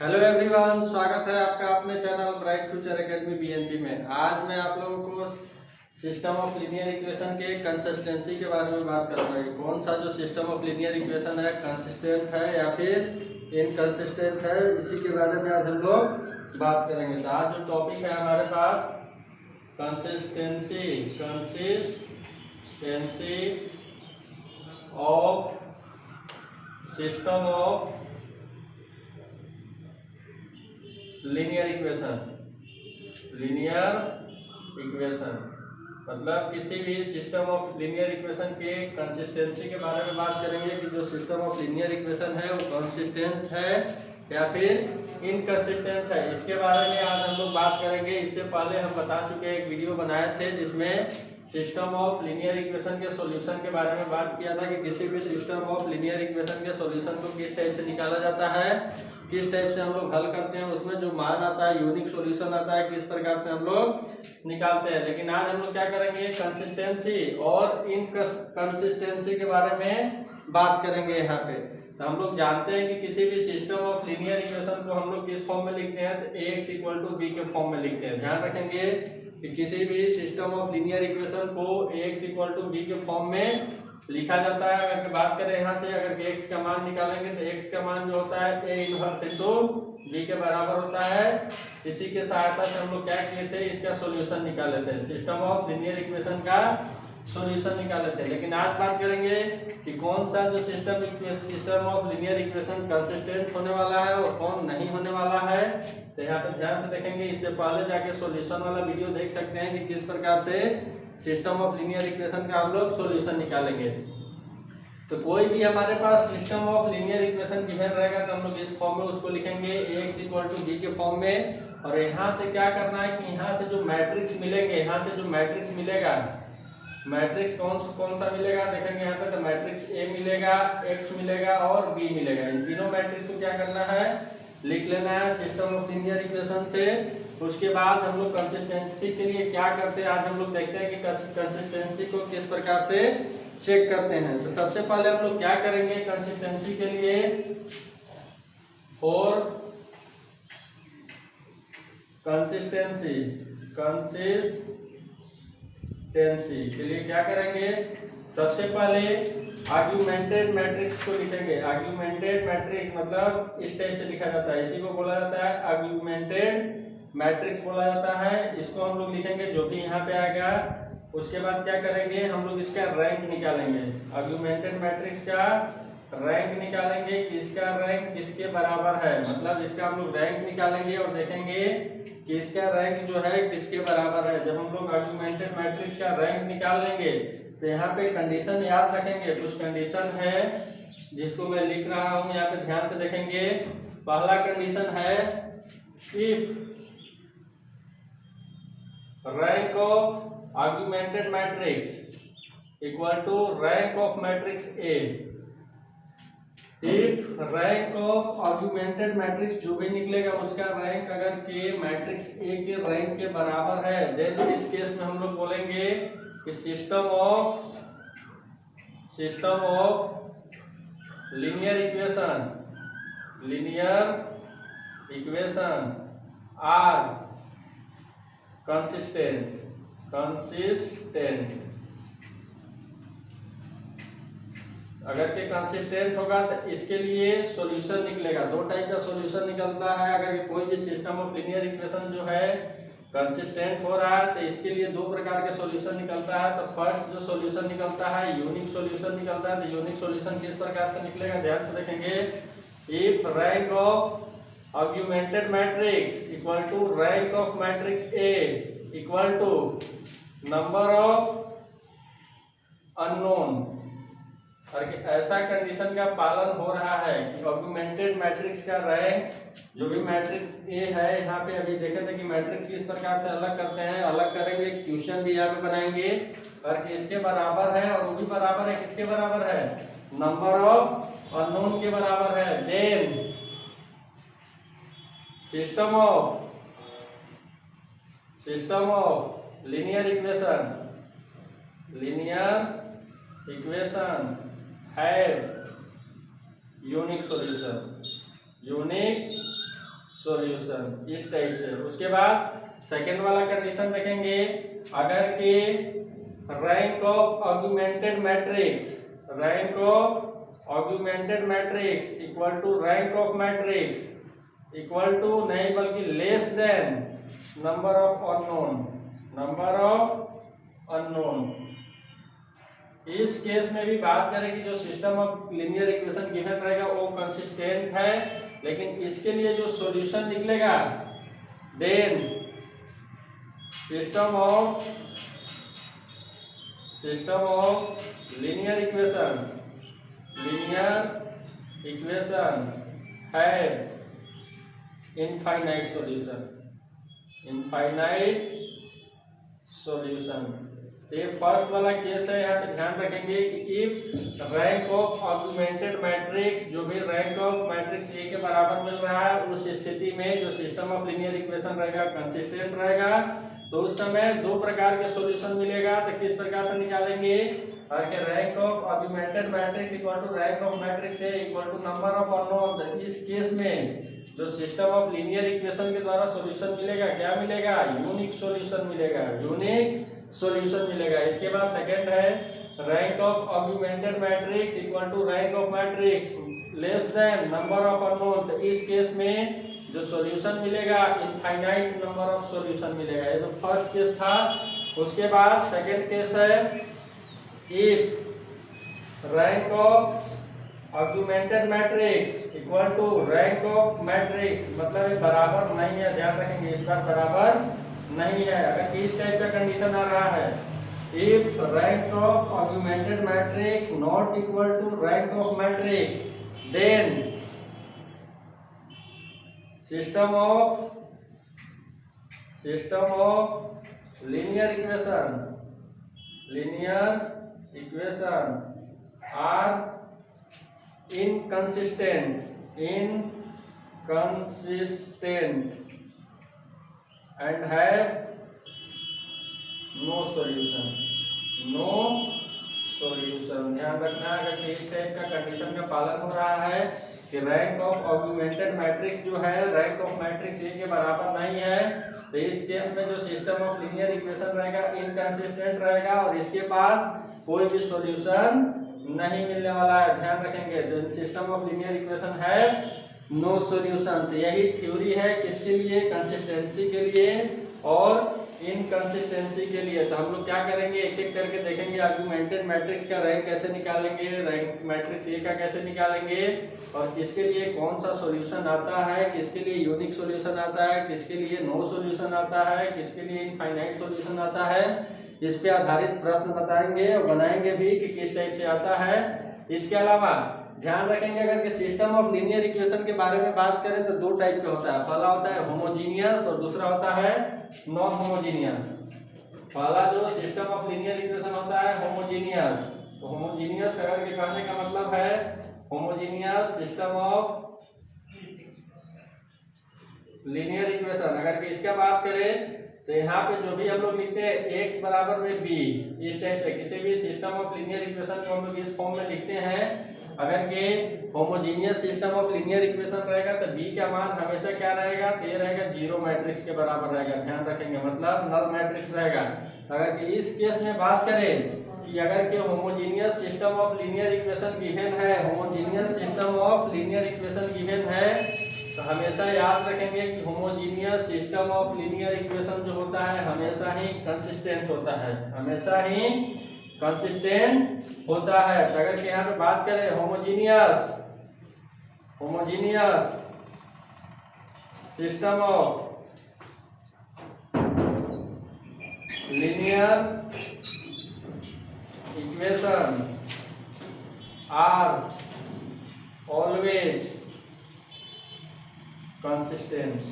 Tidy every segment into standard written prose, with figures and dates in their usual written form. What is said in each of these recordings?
Hello everyone, स्वागत है आपका अपने channel bright future academy BNP में। आज मैं आप लोगों को सिस्टम ऑफ लीनियर इक्वेशन के कंसिस्टेंसी के बारे में बात करूंगा। कौन सा जो सिस्टम ऑफ लीनियर इक्वेशन है, कंसिस्टेंट है या फिर इनकंसिस्टेंट है, इसी के बारे में आज हम लोग बात करेंगे। तो आज जो टॉपिक है हमारे पास consistency of system of linear equation मतलब किसी भी सिस्टम ऑफ लीनियर इक्वेशन के कंसिस्टेंसी के बारे में बात करेंगे कि जो सिस्टम ऑफ लीनियर इक्वेशन है वो कंसिस्टेंट है या फिर इनकंसिस्टेंट है। इसके बारे में आज हम लोग बात करेंगे। इससे पहले हम बता चुके एक वीडियो बनाए थे जिसमें सिस्टम ऑफ लीनियर इक्वेशन के सॉल्यूशन के बारे में बात किया था कि किसी भी सिस्टम ऑफ लीनियर इक्वेशन के सॉल्यूशन को किस टाइप से निकाला जाता है, किस टाइप से हम लोग हल करते हैं, उसमें जो मान आता है, यूनिक सॉल्यूशन आता है, किस प्रकार से हम लोग निकालते हैं। लेकिन आज हम लोग क्या करेंगे, कंसिस्टेंसी और इनकंसिस्टेंसी के बारे में बात करेंगे। यहाँ पे तो हम लोग जानते हैं कि किसी भी सिस्टम ऑफ लीनियर इक्वेशन को हम लोग किस फॉर्म में लिखते हैं, तो ax = b के फॉर्म में लिखते हैं। ध्यान रखेंगे कि किसी भी सिस्टम ऑफ लीनियर इक्वेशन को ax = b के फॉर्म में लिखा जाता है। अगर बात करें यहाँ से, अगर x का मान निकालेंगे तो x का मान जो होता है a × b के बराबर होता है। इसी के सहायता से हम लोग क्या किए थे, इसका सॉल्यूशन निकाले थे, सिस्टम ऑफ लीनियर इक्वेशन का सॉल्यूशन निकाले थे। लेकिन आज बात करेंगे कि कौन सा जो system of linear equation consistent होने वाला है और कौन नहीं होने वाला है। तो यहाँ पे ध्यान से देखेंगे। इससे पहले जाके सॉल्यूशन वाला वीडियो देख सकते हैं कि किस प्रकार से सिस्टम ऑफ लीनियर इक्वेशन का हम लोग सॉल्यूशन निकालेंगे। तो कोई भी हमारे पास system of linear equation given रहेगा तो हम लोग इस फॉर्म में उसको लिखेंगे ax = b के फॉर्म में। और यहाँ से क्या करना है कि यहाँ से जो मैट्रिक्स मिलेंगे, यहाँ से जो मैट्रिक्स मिलेगा, मैट्रिक्स कौन सा मिलेगा देखेंगे यहाँ पे। तो मैट्रिक्स A मिलेगा, X मिलेगा और B मिलेगा। इन तीनों मैट्रिक्स को क्या करना है, लिख लेना है सिस्टम ऑफ लीनियर इक्वेशन से। उसके बाद हम लोग कंसिस्टेंसी के लिए क्या करते हैं, आज हम लोग देखते हैं कि कंसिस्टेंसी को किस प्रकार से चेक करते हैं। तो सबसे पहले हम लोग क्या करेंगे कंसिस्टेंसी के लिए, और कंसिस्टेंसी के लिए क्या करेंगे, सबसे पहले आर्गुमेंटेड मैट्रिक्स को लिखेंगे। आर्गुमेंटेड मैट्रिक्स मतलब इस टाइप से लिखा जाता है, इसी को बोला जाता है आर्गुमेंटेड मैट्रिक्स बोला जाता है। इसको हम लोग लिखेंगे जो भी यहाँ पे आएगा। उसके बाद क्या करेंगे, हम लोग इसका रैंक निकालेंगे। आर्गुमेंटेड मैट्रिक्स का रैंक निकालेंगे कि इसका रैंक किसके बराबर है, मतलब इसका हम लोग रैंक निकालेंगे और देखेंगे कि इसका रैंक जो है किसके बराबर है। जब हम लोग आर्गुमेंटेड मैट्रिक्स का रैंक निकाल लेंगे तो यहाँ पे कंडीशन याद रखेंगे। कुछ कंडीशन है जिसको मैं लिख रहा हूँ, यहाँ पे ध्यान से देखेंगे। पहला कंडीशन है if rank of argumented matrix equal to rank of matrix A। If rank of argumented matrix जो भी निकलेगा उसका रैंक अगर के मैट्रिक्स A के रैंक के बराबर है, देन इस केस में हम लोग बोलेंगे कि system of linear equation are consistent. अगर के कंसिस्टेंट होगा तो इसके लिए सॉल्यूशन निकलेगा। दो टाइप का सॉल्यूशन निकलता है। अगर कोई भी सिस्टम ऑफ लीनियर इक्वेशन जो है कंसिस्टेंट हो रहा है तो इसके लिए दो प्रकार के सॉल्यूशन निकलता है। तो फर्स्ट जो सॉल्यूशन निकलता है यूनिक सॉल्यूशन निकलता है। तो यूनिक सॉल्यूशन किस प्रकार से निकलेगा, ध्यान से देखेंगे। If rank of argumented matrix equal to rank of matrix A equal to number of unknown. और ऐसा कंडीशन का पालन हो रहा है कि आर्गुमेंटेड मैट्रिक्स का रैंक, जो भी मैट्रिक्स A है, यहाँ पे अभी देखे थे कि मैट्रिक्स किस प्रकार से अलग करते हैं, अलग करेंगे, क्वेश्चन भी यहाँ पे बनाएंगे। और किसके बराबर है, और वो भी बराबर है, किसके बराबर है, नंबर ऑफ अननोन के बराबर है। Then system of linear equation have unique solution, इस टाइप से। उसके बाद सेकेंड वाला कंडीशन देखेंगे, अगर कि rank of augmented matrix, rank of augmented matrix equal to rank of matrix equal to नहीं बल्कि less than number of unknown, number of unknown. इस केस में भी बात करें कि जो system of linear equation given रहेगा वो कंसिस्टेंट है, लेकिन इसके लिए जो सॉल्यूशन निकलेगा, then system of linear equation है इनफाइनाइट सॉल्यूशन। ये फर्स्ट वाला केस है, यहाँ पे ध्यान रखेंगे कि if rank of augmented matrix, जो भी रैंक ऑफ मैट्रिक्स ए के बराबर मिल रहा है, उस स्थिति में जो सिस्टम ऑफ लीनियर इक्वेशन रहेगा कंसिस्टेंट रहेगा। तो उस समय दो प्रकार के सॉल्यूशन मिलेगा। तो किस प्रकार से निकालेंगे, अगर rank of augmented matrix equal to rank of matrix A equal to number of unknown. इस केस में जो सिस्टम ऑफ लीनियर इक्वेशन के द्वारा सॉल्यूशन मिलेगा, क्या मिलेगा, यूनिक सॉल्यूशन मिलेगा, यूनिक सॉल्यूशन मिलेगा। इसके बाद सेकंड है rank of augmented matrix equal to rank of matrix less than number of unknown. तो इस केस में जो सॉल्यूशन मिलेगा इनफाइनाइट नंबर ऑफ सॉल्यूशन मिलेगा। ये तो फर्स्ट केस था। उसके बाद सेकंड केस है, if rank of augmented matrix equal to rank of matrix, मतलब ये बराबर नहीं है, ध्यान रखेंगे इस बार बराबर नहीं है। अगर इस टाइप का कंडीशन आ रहा है, if rank of augmented matrix not equal to rank of matrix, then system of linear equation are inconsistent and have no solution। ध्यान रखना, अगर इस टाइप का कंडीशन का पालन हो रहा है कि रैंक ऑफ ऑगमेंटेड मैट्रिक्स जो है रैंक ऑफ मैट्रिक्स ए के बराबर नहीं है, तो इस केस में जो सिस्टम ऑफ लीनियर इक्वेशन रहेगा इनकंसिस्टेंट रहेगा और इसके पास कोई भी सॉल्यूशन नहीं मिलने वाला है। ध्यान रखेंगे, तो सिस्टम ऑफ लीनियर इक्वेशन है नो सॉल्यूशन। तो यही थ्योरी है किसके लिए, कंसिस्टेंसी के लिए और इनकंसिस्टेंसी के लिए। तो हम लोग क्या करेंगे, एक एक करके देखेंगे ऑगमेंटेड मैट्रिक्स का रैंक कैसे निकालेंगे, रैंक मैट्रिक्स ए का कैसे निकालेंगे और किसके लिए कौन सा सॉल्यूशन आता है, किसके लिए यूनिक सॉल्यूशन आता है, किसके लिए नो सॉल्यूशन आता है, किसके लिए इनफाइनाइट सॉल्यूशन आता है। इस पे आधारित प्रश्न बताएंगे और बनाएंगे भी कि किस टाइप से आता है। इसके अलावा ध्यान रखेंगे, अगर कि सिस्टम ऑफ लीनियर इक्वेशन के बारे में बात करें तो दो टाइप का होता है। पहला होता है होमोजीनियस और दूसरा होता है नॉन होमोजीनियस। पहला जो सिस्टम ऑफ लीनियर इक्वेशन होता है होमोजीनियस। तो होमोजीनियस अगर के कहने का मतलब है homogeneous system of linear equation. अगर कि इसका बात करें तो यहाँ पे जो भी हम लोग लिखते हैं x बराबर में b, इस टाइप से किसी भी सिस्टम ऑफ लीनियर इक्वेशन को हम लोग इस फॉर्म में लिखते हैं। अगर के homogeneous system of linear equation रहेगा तो b का मान हमेशा क्या रहेगा, तो ये रहेगा जीरो मैट्रिक्स के बराबर रहेगा। ध्यान रखेंगे, मतलब नल मैट्रिक्स रहेगा। अगर कि इस केस में बात करें कि अगर के homogeneous system of linear equation given है, homogeneous system of linear equation given है, तो हमेशा याद रखेंगे कि homogeneous system of linear equation जो होता है हमेशा ही कंसिस्टेंट होता है, हमेशा ही कंसिस्टेंट होता है। तो अगर यहाँ पे बात करें homogeneous system of linear equation are always consistent.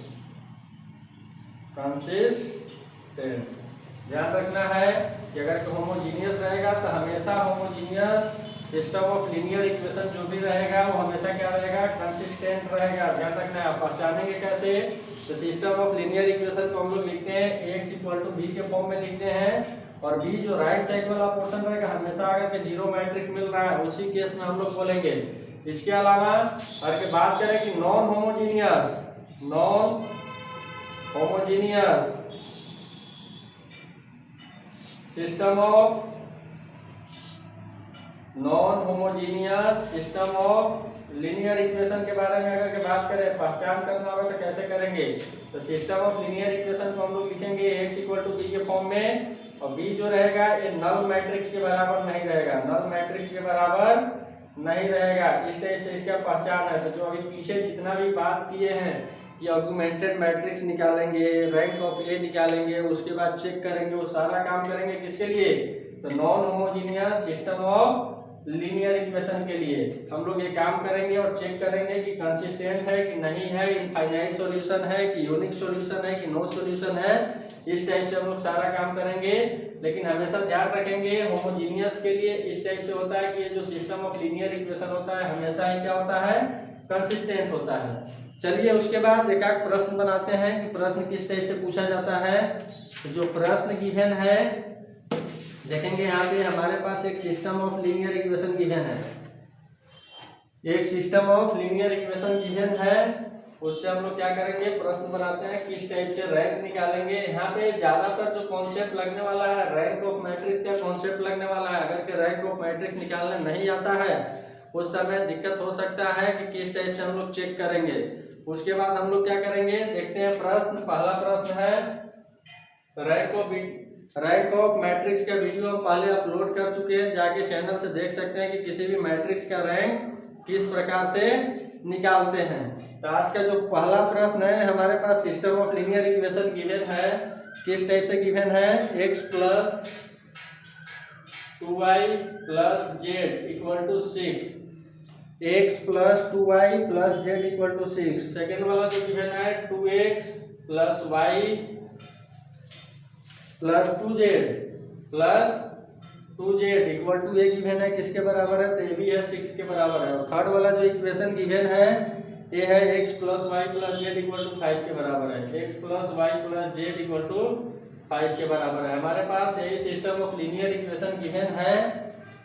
ध्यान रखना है कि अगर होमोजीनियस रहेगा तो हमेशा homogeneous system of linear equation जो भी रहेगा वो हमेशा क्या रहेगा, कंसिस्टेंट रहेगा। ध्यान रखना है। आप पहचानेंगे कैसे, तो सिस्टम ऑफ लीनियर इक्वेशन को हम लोग लिखते हैं x इक्वल टू b के फॉर्म में लिखते हैं और b जो राइट साइड वाला पोर्शन रहेगा हमेशा अगर के जीरो मैट्रिक्स मिल रहा है उसी केस में हम लोग बोलेंगे। इसके अलावा अगर बात करें कि non homogeneous non homogeneous system of linear equation के बारे में अगर बात करें, पहचान करना होगा तो कैसे करेंगे? तो सिस्टम ऑफ लीनियर इक्वेशन को हम लोग लिखेंगे x इक्वल टू बी के फॉर्म में, और b जो रहेगा ये नल मैट्रिक्स के बराबर नहीं रहेगा, नल मैट्रिक्स के बराबर नहीं रहेगा। इस टाइप से इसका पहचान है। तो जो अभी पीछे जितना भी बात किए हैं कि ऑगमेंटेड मैट्रिक्स निकालेंगे, रैंक ऑफ ए निकालेंगे, उसके बाद चेक करेंगे, वो सारा काम करेंगे किसके लिए? तो non homogeneous system of linear equation के लिए हम लोग ये काम करेंगे और चेक करेंगे कि कंसिस्टेंट है कि नहीं है, इनफाइनाइट सॉल्यूशन है कि यूनिक सॉल्यूशन है कि नो सॉल्यूशन है। इस टाइप से हम लोग सारा काम करेंगे, लेकिन हमेशा ध्यान रखेंगे होमोजीनियस के लिए इस टाइप से होता है कि ये जो सिस्टम ऑफ लीनियर इक्वेशन होता है हमेशा ही क्या होता है? कंसिस्टेंट होता है। चलिए उसके बाद एक आध प्रश्न बनाते हैं कि प्रश्न किस टाइप से पूछा जाता है। जो प्रश्न गिवन है देखेंगे, यहाँ पे हमारे पास एक system of linear equation given है, एक system of linear equation given है। उससे हम लोग क्या करेंगे? प्रश्न बनाते हैं किस टाइप से रैंक निकालेंगे। यहाँ पे ज्यादातर जो कॉन्सेप्ट लगने वाला है रैंक ऑफ मैट्रिक्स का कॉन्सेप्ट लगने वाला है। अगर के रैंक ऑफ मैट्रिक्स निकालने नहीं आता है उस समय दिक्कत हो सकता है कि किस टाइप से हम लोग चेक करेंगे। उसके बाद हम लोग क्या करेंगे देखते हैं। प्रश्न पहला प्रश्न है रैंक ऑफ मैट्रिक्स का वीडियो हम पहले अपलोड कर चुके हैं, जाके चैनल से देख सकते हैं कि किसी भी मैट्रिक्स का रैंक किस प्रकार से निकालते हैं। तो आज का जो पहला प्रश्न है हमारे पास system of linear equation given है, किस टाइप से गिवन है? x plus 2y plus z equal to 6, x plus 2y plus z equal to 6। Second वाला जो गिवन है 2x plus y plus 2z equal to a given है किसके बराबर है? तो ये भी है 6 के बराबर है। और थर्ड वाला जो इक्वेशन गिवन है ये है x plus y plus z equal to 5 के बराबर है, x plus y plus z equal to 5 के बराबर है। हमारे पास यही system of linear equation given है।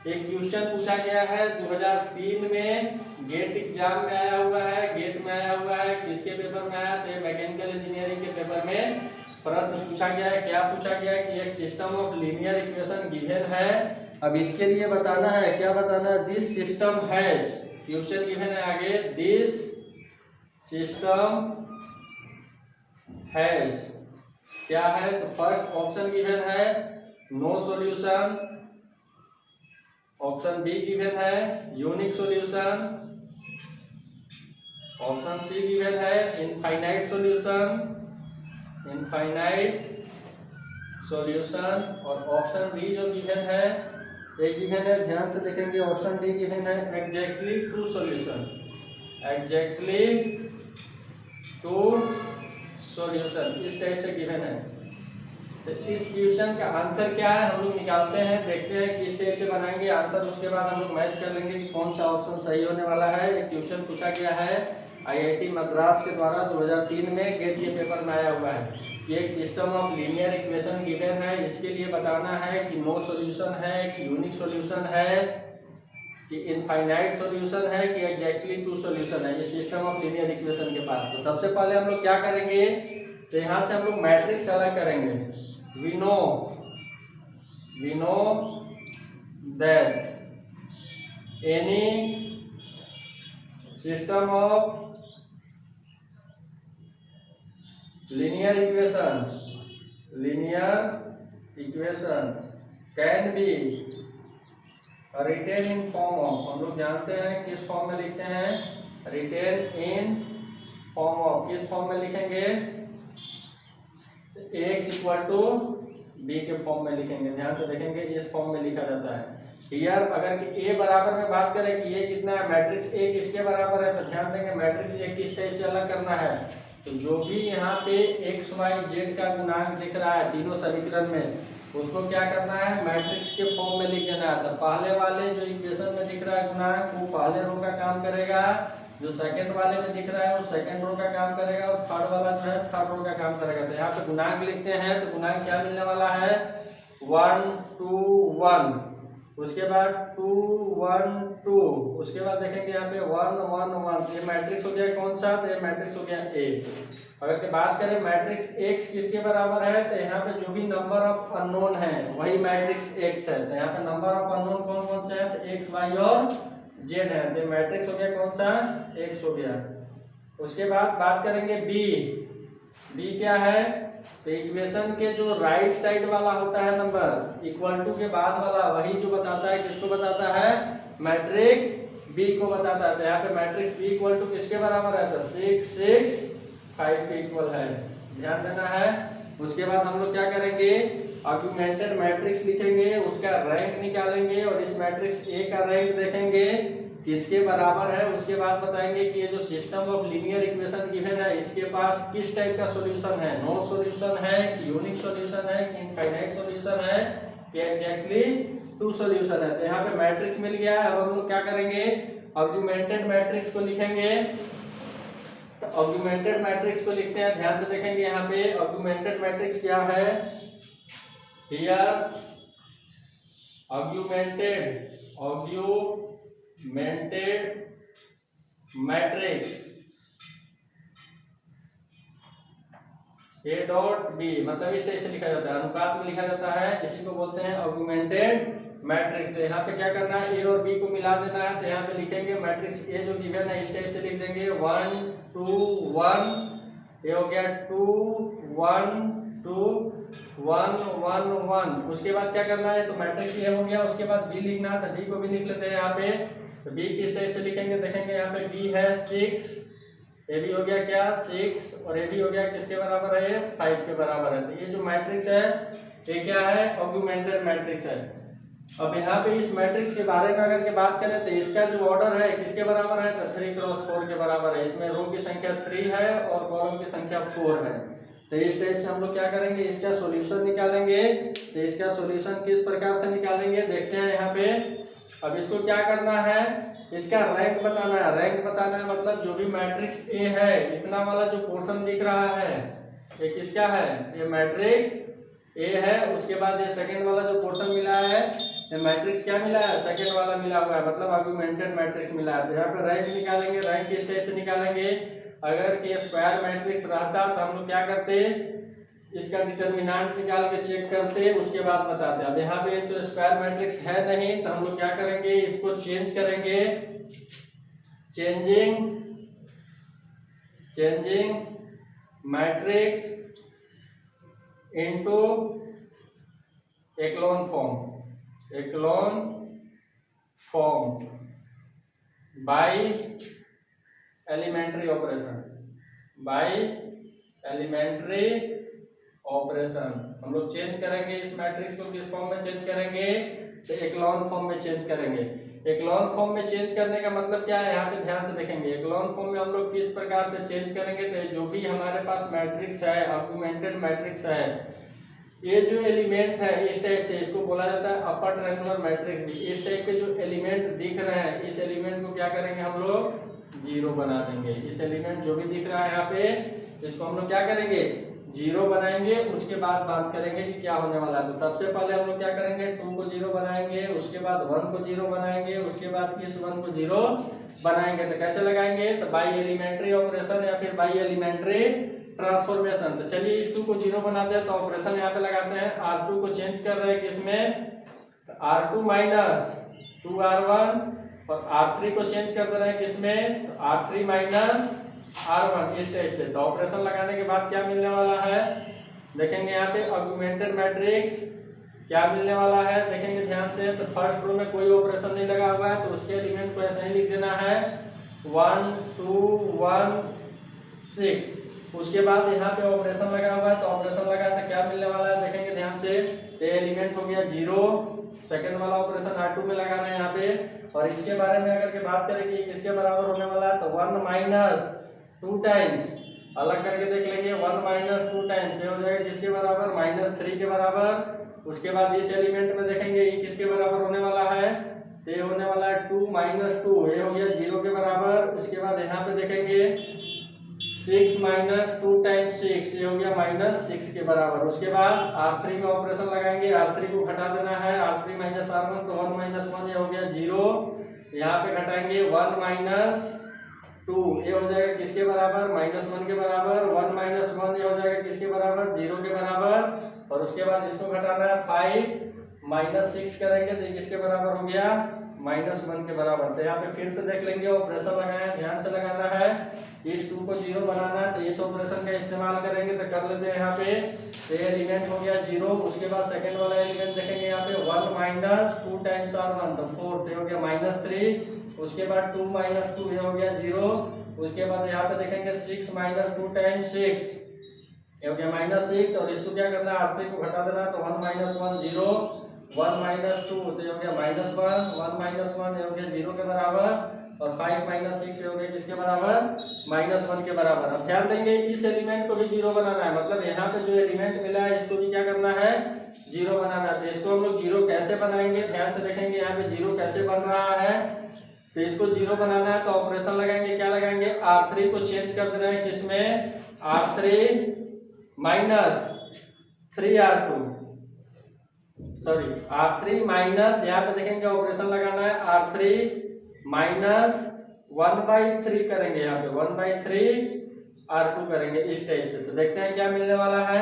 एक क्वेश्चन पूछा गया है 2003 में, गेट एग्जाम में आया हुआ है, गेट में आया हुआ है। किसके पेपर में आया? तो मैकेनिकल इंजीनियरिंग के पेपर में प्रश्न पूछा गया है। क्या पूछा गया है कि एक system of linear equation given है। अब इसके लिए बताना है, क्या बताना है? This system has, question given है आगे, दिस सिस्टम हैज क्या है? तो फर्स्ट ऑप्शन गिवन है no solution, option B given है unique solution, option C given है इनफाइनाइट सॉल्यूशन, और ऑप्शन डी जो गिवन है ये गिवन है, ध्यान से देखेंगे, ऑप्शन डी गिवन है exactly two solution, exactly two solution, इस टाइप से गिवन है। तो इस क्वेश्चन का आंसर क्या है हम लोग निकालते हैं, देखते हैं किस टाइप से बनाएंगे आंसर। उसके बाद हम लोग मैच कर लेंगे कि कौन सा ऑप्शन सही होने वाला है। एक क्वेश्चन पूछा गया है IIT मद्रास के द्वारा 2003 में गेट के पेपर में आया हुआ है कि एक system of linear equation given है, इसके लिए बताना है कि नो सॉल्यूशन है कि यूनिक सॉल्यूशन है कि इनफाइनाइट सॉल्यूशन है कि एग्जैक्टली टू सॉल्यूशन है, ये सिस्टम ऑफ लीनियर इक्वेशन के पास। तो सबसे पहले हम लोग क्या करेंगे, तो यहाँ से हम लोग मैट्रिक्स अलग करेंगे। We know that any system of linear equation can be written in form of, हम लोग जानते हैं किस फॉर्म में लिखते हैं, written in form of, किस फॉर्म में लिखेंगे? x इक्वल टू बी के फॉर्म में लिखेंगे। ध्यान से देखेंगे इस फॉर्म में लिखा जाता है। यार अगर कि a बराबर में बात करें कि ये कितना है, मैट्रिक्स a किसके बराबर है, तो ध्यान देंगे मैट्रिक्स a किस टाइप से अलग करना है। तो जो भी यहाँ पे x y z का गुणांक दिख रहा है तीनों समीकरण में, उसको क्या करना है? मैट्रिक्स के फॉर्म में लिख देना है। तो पहले वाले जो इक्वेशन में दिख रहा है गुणांक वो पहले रो का काम करेगा, जो सेकंड वाले में दिख रहा है वो सेकंड रो का काम करेगा, और थर्ड वाला जो है थर्ड रो का काम करेगा। तो यहाँ पे गुणांक लिखते हैं तो गुणांक क्या मिलने वाला है? 1 2 1, उसके बाद 2 1 2, उसके बाद देखेंगे यहाँ पे 1 1 1, ये मैट्रिक्स हो गया कौन सा, तो ये मैट्रिक्स हो गया ए। अगर के बात करें मैट्रिक्स एक्स किसके बराबर है, तो यहाँ पे जो भी नंबर ऑफ अननोन है वही मैट्रिक्स एक्स है। तो यहाँ पे नंबर ऑफ अननोन कौन कौन से हैं, तो एक्स वाई और जेड है, तो मैट्रिक्स हो गया कौन सा, एक्स हो गया। उसके बाद बात करेंगे बी। बी क्या है, तो इक्वेशन के जो राइट साइड वाला होता है नंबर इक्वल टू के बाद वाला, वही जो बताता है किसको बताता है, मैट्रिक्स बी को बताता है। तो यहाँ पे मैट्रिक्स बी इक्वल टू किसके बराबर है, तो 6 6 5 के इक्वल है, ध्यान देना है। उसके बाद हम लोग क्या करेंगे, ऑगमेंटेड मैट्रिक्स लिखेंगे, उसका रैंक निकालेंगे और इस मैट्रिक्स ए का रैंक देखेंगे किसके बराबर है। उसके बाद बताएंगे कि ये जो system of linear equation given है इसके पास किस टाइप का सॉल्यूशन है, नो सॉल्यूशन है कि यूनिक सॉल्यूशन है कि इनफाइनाइट सॉल्यूशन है कि एग्जैक्टली 2 सॉल्यूशन है। तो यहाँ पे मैट्रिक्स मिल गया है। अब हम लोग क्या करेंगे, ऑगमेंटेड मैट्रिक्स को लिखेंगे। ऑगमेंटेड मैट्रिक्स को लिखते हैं, ध्यान से देखेंगे यहाँ पे ऑगमेंटेड मैट्रिक्स क्या है, here augmented matrix A dot B, मतलब इस टाइप से लिखा जाता है, अनुपात में लिखा जाता है, इसी को बोलते हैं ऑगमेंटेड मैट्रिक्स। तो यहाँ पे क्या करना है, ए और बी को मिला देना है। तो यहाँ पे लिखेंगे मैट्रिक्स ए जो गिवन है इस टाइप से लिख देंगे 1 2 1, ये हो गया 2 1 2 1 1 1। उसके बाद क्या करना है, तो मैट्रिक्स ए हो गया, उसके बाद बी लिखना है, तो बी को भी लिख लेते हैं यहाँ पे। तो बी किस टाइप से लिखेंगे, देखेंगे यहाँ पे बी है 6, ए बी हो गया क्या 6, और ए बी हो गया किसके बराबर है, 5 के बराबर है। तो ये जो मैट्रिक्स है ये क्या है, ऑगमेंटेड मैट्रिक्स है। अब यहाँ पे इस मैट्रिक्स के बारे में अगर के बात करें तो इसका जो ऑर्डर है किसके बराबर है, तो 3 क्रॉस 4 के बराबर है। इसमें रो की संख्या 3 है और कॉलम की संख्या 4 है। तो इस टाइप से हम लोग क्या करेंगे, इसका सॉल्यूशन निकालेंगे। तो इसका सॉल्यूशन किस प्रकार से निकालेंगे देखते हैं यहाँ पे। अब इसको क्या करना है, इसका रैंक बताना है। रैंक बताना है मतलब जो भी मैट्रिक्स ए है, इतना वाला जो पोर्शन दिख रहा है ये किसका है, ये मैट्रिक्स ए है। उसके बाद ये सेकंड वाला जो पोर्शन मिला है ये मैट्रिक्स क्या मिला है, सेकंड वाला मिला हुआ है, मतलब ऑगमेंटेड मैट्रिक्स मिला है। तो यहाँ पे रैंक निकालेंगे। रैंक किस टाइप से निकालेंगे, अगर के स्क्वायर मैट्रिक्स रहता तो हम लोग क्या करते, इसका डिटर्मिनेंट निकाल के चेक करते, उसके बाद बताते। अब यहाँ पे तो स्क्वायर मैट्रिक्स है नहीं, तो हम लोग क्या करेंगे, इसको चेंज करेंगे। Changing matrix into echelon form by elementary operation. हम लोग चेंज करेंगे इस मैट्रिक्स को, किस फॉर्म में चेंज करेंगे, तो एक्लोन फॉर्म में चेंज करेंगे। एक्लोन फॉर्म में चेंज करने का मतलब क्या है, यहाँ पे ध्यान से देखेंगे। एक्लोन फॉर्म में हम लोग किस प्रकार से चेंज करेंगे, तो जो भी हमारे पास मैट्रिक्स है, ऑगमेंटेड मैट्रिक्स है, ये जो एलिमेंट है इस टाइप से, इसको बोला जाता है अपर ट्रायंगुलर मैट्रिक्स भी। इस टाइप के जो एलिमेंट दिख रहे हैं, इस एलिमेंट को क्या करेंगे, हम लोग 0 बना देंगे। इस एलिमेंट जो भी दिख रहा है यहाँ पे, इसको हम लोग क्या करेंगे, 0 बनाएंगे। उसके बाद बात करेंगे कि क्या होने वाला है। तो सबसे पहले हम लोग क्या करेंगे, 2 को 0 बनाएंगे, उसके बाद 1 को 0 बनाएंगे, उसके बाद इस 1 को 0 बनाएंगे। तो कैसे लगाएंगे, तो बाई एलिमेंट्री ऑपरेशन या फिर बाई एलिमेंट्री ट्रांसफॉर्मेशन। तो चलिए इस 2 को 0 बनाते हैं, तो ऑपरेशन यहाँ पे लगाते हैं। R2 को चेंज कर रहे हैं किसमें, तो R2 माइनस 2R1, और R3 को चेंज कर दे रहे हैं किसमें, तो R3 माइनस R1, इस टाइप से। तो ऑपरेशन लगाने के बाद क्या मिलने वाला है, देखेंगे यहाँ पे ऑगमेंटेड मैट्रिक्स क्या मिलने वाला है, देखेंगे ध्यान से। तो फर्स्ट रो में कोई ऑपरेशन नहीं लगा हुआ है, तो उसके एलिमेंट को ऐसे ही लिख देना है 1 2 1 6। उसके बाद यहाँ पे ऑपरेशन लगा हुआ है, तो ऑपरेशन लगा तो क्या मिलने वाला है, देखेंगे ध्यान से। ये एलिमेंट हो गया 0, सेकंड वाला ऑपरेशन R2 में लगा रहे हैं यहाँ पे। और इसके बारे में अगर के बात करें कि किसके बराबर होने वाला है, तो 1 माइनस 2 टाइम्स, अलग करके देख लेंगे, 1 माइनस 2 टाइम्स ये हो जाएगा किसके बराबर, -3 के बराबर। उसके बाद इस एलिमेंट में देखेंगे ये किसके बराबर होने वाला है, तो ये होने वाला है 2 माइनस 2, ये हो गया 0 के बराबर। उसके बाद यहाँ पे देखेंगे 6 माइनस 2 टाइम्स 6, ये हो गया -6 के बराबर। उसके बाद R3 में ऑपरेशन लगाएंगे, R3 को घटा देना है, R3 माइनस R1, तो 1 माइनस 1 ये हो गया 0। यहाँ पे घटाएंगे 1 माइनस 2, ये हो जाएगा किसके बराबर, -1 के बराबर। 1 माइनस 1 ये हो जाएगा किसके बराबर, 0 के बराबर। और उसके बाद इसको घटाना है 5 माइनस 6 करेंगे तो ये किसके बराबर हो गया, -1 के बराबर। तो यहाँ पे फिर से देख लेंगे, ऑपरेशन लगाए, ध्यान से लगाना है। इस 2 को 0 बनाना है तो इस ऑपरेशन का इस्तेमाल करेंगे। तो कर लेते हैं यहाँ पे, तो ये एलिमेंट हो गया 0। उसके बाद सेकंड वाला एलिमेंट देखेंगे यहाँ पे 1 माइनस 2 टाइम्स R1 तो 4, तो हो गया -3। उसके बाद 2 माइनस 2 ये हो गया 0। उसके बाद यहाँ पे देखेंगे 6 माइनस 2 टाइम्स 6 ये हो गया -6। और इसको क्या करना है, R3 को घटा देना, तो 1 माइनस 1 0, 1 माइनस 2 तो ये हो गया -1, 1 माइनस 1 ये हो गया 0 के बराबर। और 5 माइनस 6 ये हो गया किसके बराबर, -1 के बराबर। अब ध्यान देंगे इस एलिमेंट को भी 0 बनाना है, मतलब यहाँ पे जो एलिमेंट मिला है इसको भी क्या करना है, 0 बनाना है। तो इसको हम लोग 0 कैसे बनाएंगे, ध्यान से देखेंगे यहाँ पे 0 कैसे बन रहा है। तो इसको 0 बनाना है तो ऑपरेशन लगाएंगे, क्या लगाएंगे, R3 को चेंज कर देना है किसमें, R3 minus 3R2, sorry R3 minus, यहाँ पे देखेंगे ऑपरेशन लगाना है R3 माइनस 1/3 करेंगे, यहाँ पे 1/3 R2 करेंगे इस टाइप से। तो देखते हैं क्या मिलने वाला है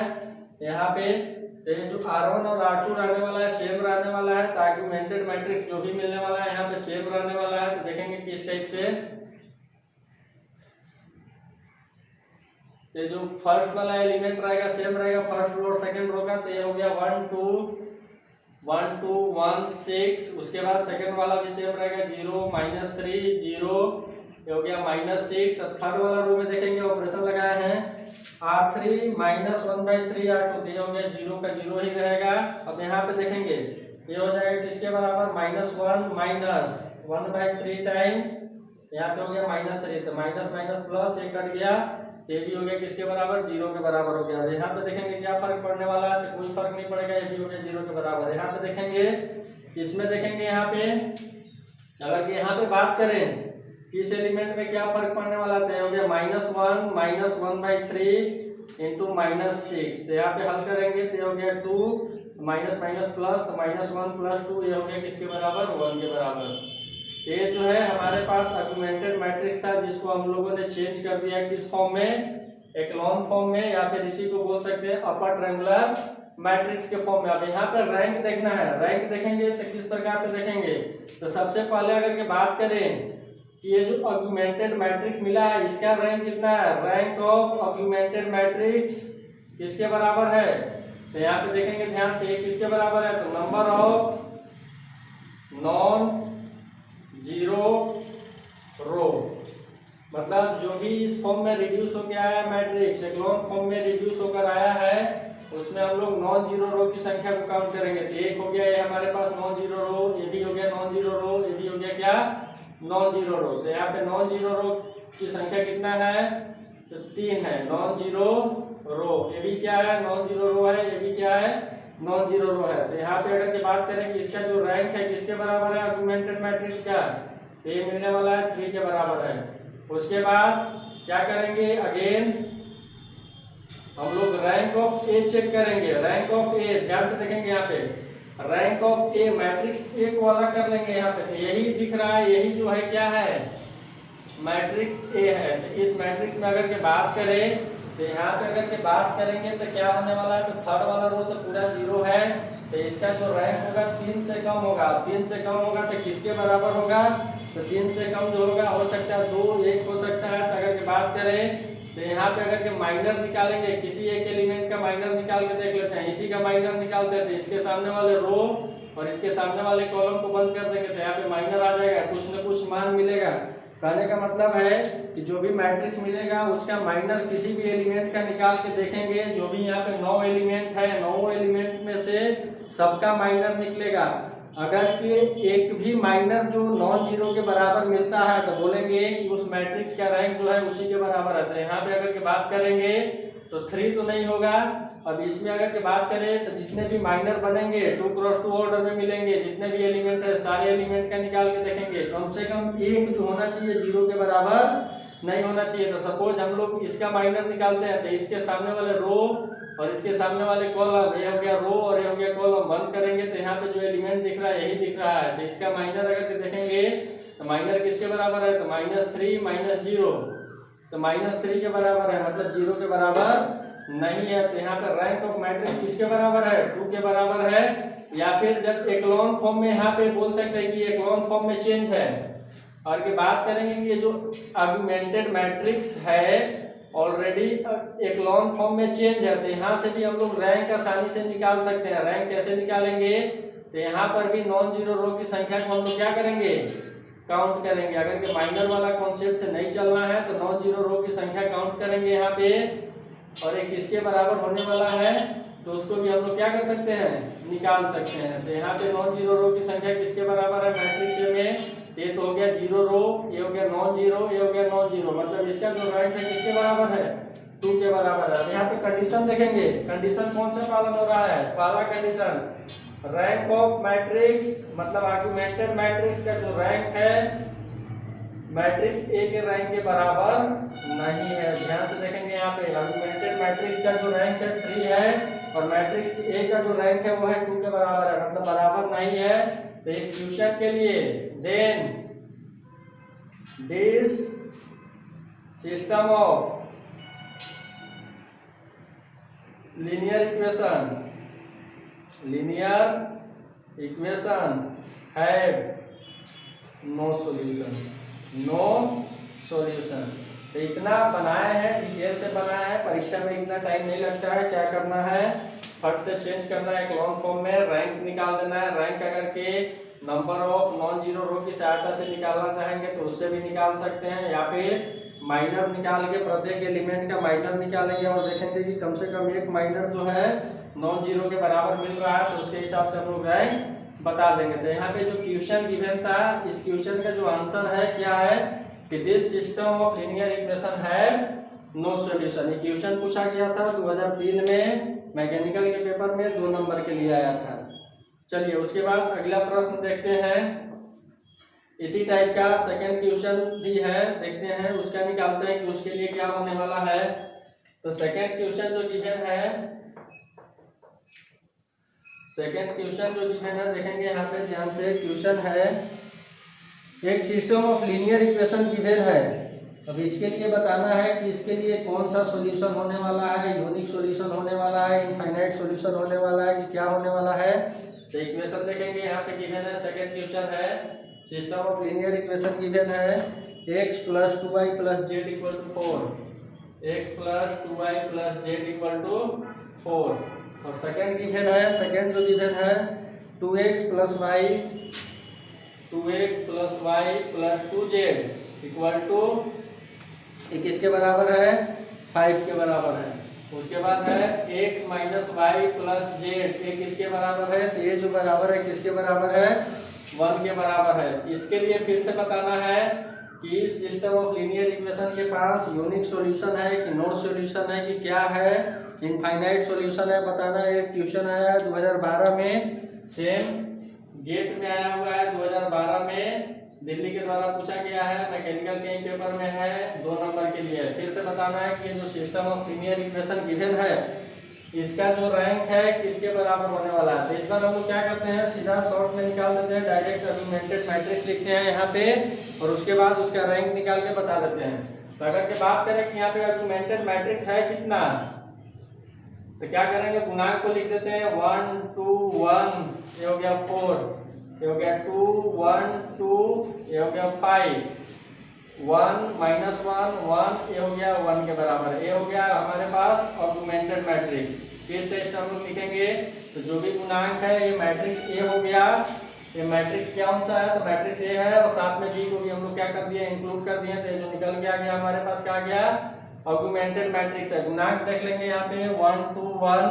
यहाँ पे। तो ये जो R1 और R2 रहने वाला है सेम रहने वाला है, तो आर्गुमेंटेड मैट्रिक्स जो भी मिलने वाला है यहाँ पे सेम रहने वाला है। तो देखेंगे किस टाइप से, ये जो फर्स्ट वाला एलिमेंट रहेगा सेम रहेगा फर्स्ट रो और सेकंड रो का। तो ये हो गया 1 2 1 2 1 6। उसके बाद सेकंड वाला भी सेम रहेगा 0 -3 0 ये हो गया -6। और थर्ड वाला रो में देखेंगे ऑपरेशन लगाए हैं R3 माइनस 1/3 R2 तो ये हो गया 0 का 0 ही रहेगा। अब यहाँ पे देखेंगे ये हो जाएगा किसके बराबर, -1 माइनस 1/3 टाइम्स, यहाँ पे हो गया -3 तो माइनस माइनस प्लस ये कट गया, ये भी हो गया किसके बराबर, 0 के बराबर हो गया। यहाँ पे देखेंगे क्या फर्क पड़ने वाला है, तो कोई फर्क नहीं पड़ेगा, ये भी हो गया 0 के बराबर। यहाँ पे देखेंगे, इसमें देखेंगे यहाँ पे, अगर यहाँ पे बात करें किस एलिमेंट में क्या फर्क पड़ने वाला था, ये हो गया -1 माइनस 1/3 इंटू -6। तो यहाँ पे हल करेंगे तो ये हो गया 2 माइनस माइनस प्लस, तो -1 + 2 ये हो गया किसके बराबर, 1 के बराबर। ये जो है हमारे पास ऑगमेंटेड मैट्रिक्स था, जिसको हम लोगों ने चेंज कर दिया किस फॉर्म में, एक्लॉन फॉर्म में, या फिर इसी को बोल सकते हैं अपर ट्रायंगुलर मैट्रिक्स के फॉर्म में। अब यहाँ पर रैंक देखना है, रैंक देखेंगे तो किस प्रकार से देखेंगे। तो सबसे पहले अगर के बात करें कि ये जो ऑगमेंटेड मैट्रिक्स मिला है इसका रैंक कितना है, रैंक ऑफ ऑगमेंटेड मैट्रिक्स किसके बराबर है। तो यहाँ पे देखेंगे ध्यान से, किसके बराबर है, तो नंबर ऑफ नॉन जीरो रो, मतलब जो भी इस फॉर्म में रिड्यूस होकर आया है मैट्रिक्स, एक्लॉन फॉर्म में रिड्यूस होकर आया है, उसमें हम लोग नॉन जीरो रो की संख्या को काउंट करेंगे। तो एक हो गया ये हमारे पास नॉन जीरो रो, ये भी हो गया नॉन जीरो रो, ये भी हो गया क्या, नॉन जीरो रो। तो यहाँ पे नॉन जीरो रो की संख्या कितना है, तो 3 है नॉन जीरो रो। ये भी क्या है, नॉन जीरो रो है, ये भी क्या है, नॉन जीरो रो है। तो यहाँ पे अगर की बात करें कि इसका जो रैंक है किसके बराबर है, ऑगमेंटेड मैट्रिक्स का, तो ये मिलने वाला है 3 के बराबर है। उसके बाद क्या करेंगे, अगेन हम लोग रैंक ऑफ ए चेक करेंगे। रैंक ऑफ ए ध्यान से देखेंगे, यहाँ पे rank of A matrix A को वाला कर लेंगे यहाँ पे। तो यही दिख रहा है, यही जो है क्या है, मैट्रिक्स ए है। तो इस मैट्रिक्स में अगर के बात करें तो यहाँ पे अगर के बात करेंगे तो क्या होने वाला है, तो थर्ड वाला रो तो पूरा 0 है, तो इसका जो रैंक होगा 3 से कम होगा। 3 से कम होगा तो किसके बराबर होगा, तो 3 से कम जो होगा हो सकता है 2 1 हो सकता है। तो अगर के बात करें तो यहाँ पे अगर के माइनर निकालेंगे, किसी एक एलिमेंट का माइनर निकाल के देख लेते हैं। इसी का माइनर निकालते हैं तो इसके सामने वाले रो और इसके सामने वाले कॉलम को बंद कर देंगे, तो यहाँ पे माइनर आ जाएगा, कुछ न कुछ मान मिलेगा। कहने का मतलब है कि जो भी मैट्रिक्स मिलेगा उसका माइनर किसी भी एलिमेंट का निकाल के देखेंगे। जो भी यहाँ पे 9 एलिमेंट है, 9 एलिमेंट में से सबका माइनर निकलेगा। अगर कि एक भी माइनर जो नॉन जीरो के बराबर मिलता है तो बोलेंगे कि उस मैट्रिक्स का रैंक जो है उसी के बराबर है। तो यहाँ पे अगर के बात करेंगे तो 3 तो नहीं होगा। अब इसमें अगर के बात करें तो जितने भी माइनर बनेंगे 2 क्रॉस 2 ऑर्डर में मिलेंगे। जितने भी एलिमेंट है सारे एलिमेंट का निकाल के देखेंगे, कम से कम एक जो होना चाहिए 0 के बराबर नहीं होना चाहिए। तो सपोज हम लोग इसका माइनर निकालते हैं तो इसके सामने वाले रो और इसके सामने वाले कॉलम, ये हो गया रो और ये हो गया कॉलम, बंद करेंगे तो यहाँ पे जो एलिमेंट दिख रहा है यही दिख रहा है। तो इसका माइनर अगर के देखेंगे तो माइनर किसके बराबर है, तो -3 -0, तो -3 के बराबर है, मतलब 0 के बराबर नहीं है। तो यहाँ पे रैंक ऑफ मैट्रिक्स किसके बराबर है, 2 के बराबर है। या फिर जब एक्लोन फॉर्म में यहाँ पे बोल सकते हैं कि एक्लोन फॉर्म में चेंज है। और की बात करेंगे कि ये जो ऑगमेंटेड मैट्रिक्स है ऑलरेडी एक्लोन फॉर्म में चेंज है, तो यहाँ से भी हम लोग रैंक आसानी से निकाल सकते हैं। रैंक कैसे निकालेंगे, तो यहाँ पर भी नॉन जीरो रो की संख्या को हम लोग क्या करेंगे, काउंट करेंगे। अगर के माइनर वाला कॉन्सेप्ट से नहीं चलना है तो नॉन जीरो रो की संख्या काउंट करेंगे यहाँ पे, और एक किसके बराबर होने वाला है तो उसको भी हम लोग क्या कर सकते हैं, निकाल सकते हैं। तो यहाँ पे नॉन जीरो रो की संख्या किसके बराबर है मैट्रिक्स ए में, ये तो हो गया जीरो रो, ये हो गया नॉन जीरो, ये हो गया नॉन जीरो, मतलब इसका जो रैंक है किसके बराबर है, 2 के बराबर है। यहाँ पे कंडीशन देखेंगे, कंडीशन कौन सा पालन हो रहा है, पहला कंडीशन रैंक ऑफ मैट्रिक्स, मतलब आर्गुमेंटेड मैट्रिक्स का जो रैंक है मैट्रिक्स ए के रैंक के बराबर नहीं है। ध्यान से देखेंगे यहाँ पे आर्गुमेंटेड मैट्रिक्स का जो रैंक है 3 है और मैट्रिक्स ए का जो रैंक है वो है 2 के बराबर है, मतलब बराबर नहीं है। तो इस क्वेश्चन के लिए then this system of linear equation have no solution. तो इतना बनाया है, डिटेल से बनाया है, परीक्षा में इतना टाइम नहीं लगता है। क्या करना है, फट से चेंज करना है एक्लोन फॉर्म में, रैंक निकाल देना है। रैंक अगर के नंबर ऑफ नॉन जीरो रो की सहायता से निकालना चाहेंगे तो उससे भी निकाल सकते हैं, या फिर माइनर निकाल के प्रत्येक एलिमेंट का माइनर निकालेंगे और देखेंगे कि कम से कम एक माइनर जो है नॉन जीरो के बराबर मिल रहा है, तो उसके हिसाब से हम लोग रैंक बता देंगे। तो यहाँ पे जो क्वेश्चन गिवन था, इस क्वेश्चन का जो आंसर है क्या है कि this system of linear equation है नो सॉल्यूशन। ये क्वेश्चन पूछा गया था 2003 में मैकेनिकल के पेपर में, 2 नंबर के लिए आया था। चलिए उसके बाद अगला प्रश्न देखते हैं। इसी टाइप का सेकंड क्वेश्चन भी है, देखते हैं उसका निकालते हैं कि उसके लिए क्या होने वाला है। तो सेकंड क्वेश्चन जो गिवन है, देखेंगे यहाँ पे ध्यान से। क्वेश्चन है एक system of linear equation given है, अब इसके लिए बताना है कि इसके लिए कौन सा सॉल्यूशन होने वाला है, यूनिक सॉल्यूशन होने वाला है, इनफाइनाइट सॉल्यूशन होने वाला है, कि क्या होने वाला है। तो इक्वेशन देखेंगे यहाँ पे गिवन है, सेकंड क्वेश्चन है system of linear equation given है x + 2y + z = 4, x + 2y + z = 4। और सेकंड गिवन है, सेकंड जो गिवन है 2x + y + 2z = ये किसके बराबर है, 5 के बराबर है। उसके बाद है x - y + z, ये किसके बराबर है, तो ये जो बराबर है किसके बराबर है, 1 के बराबर है। इसके लिए फिर से बताना है कि इस सिस्टम ऑफ लीनियर इक्वेशन के पास यूनिक सॉल्यूशन है कि नो सॉल्यूशन है, कि क्या है, इनफाइनाइट सॉल्यूशन है, बताना है। एक क्वेश्चन आया है 2012 में, सेम गेट में आया हुआ है 2012 में, दिल्ली के द्वारा पूछा गया है, मैकेनिकल के पेपर में है, 2 नंबर के लिए। फिर से बताना है कि जो system of linear equation given है इसका जो रैंक है किसके बराबर होने वाला है। तो इस बार हम लोग क्या करते हैं, सीधा शॉर्ट में निकाल देते हैं, डायरेक्ट आर्गुमेंटेड मैट्रिक्स लिखते हैं यहाँ पे और उसके बाद उसका रैंक निकाल के बता देते हैं। तो अगर के बात करें कि यहाँ पे आर्गुमेंटेड मैट्रिक्स है कितना, तो क्या करेंगे, गुणांक को लिख देते हैं 1 2 1, ये हो गया 4, ये हो गया 2 1 2, ये हो गया 5, 1 - 1 1, ये हो गया 1 के बराबर। ये हो गया हमारे पास आर्गुमेंटेड मैट्रिक्स। किस टाइप से हम लोग लिखेंगे, तो जो भी गुणांक है ये मैट्रिक्स ए हो गया, ये मैट्रिक्स कौन सा है, तो मैट्रिक्स ए है, और साथ में बी को भी हम लोग क्या कर दिए, इंक्लूड कर दिए। तो जो निकल के आ गया हमारे पास क्या आ गया, ऑगमेंटेड मैट्रिक्स है। गुणांक देख लेंगे यहाँ पे 1 2 1,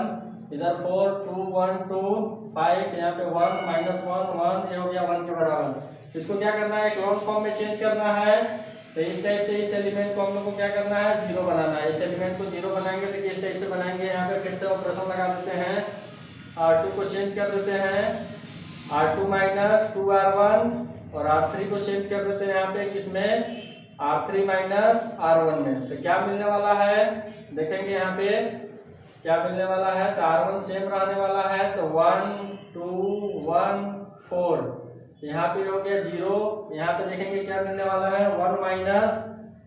इधर 4 2 1 2 5, यहाँ पे 1 - 1 1, ये हो गया 1 के बराबर। इसको क्या करना है, क्लोज फॉर्म में चेंज करना है। तो इस टाइप से इस एलिमेंट को हम लोग को क्या करना है, 0 बनाना है। इस एलिमेंट को 0 बनाएंगे तो किस टाइप से बनाएंगे, यहाँ पे फिर से ऑपरेशन लगा देते हैं, R2 को चेंज कर देते हैं R2 - 2R1 और R3 को चेंज कर देते हैं यहाँ पे किसमें, R3 - R1 में। तो क्या मिलने वाला है, देखेंगे यहाँ पे क्या मिलने वाला है, तो R1 सेम रहने वाला है, तो 1 2 1 4, यहाँ पे हो गया 0, यहाँ पे देखेंगे क्या मिलने वाला है 1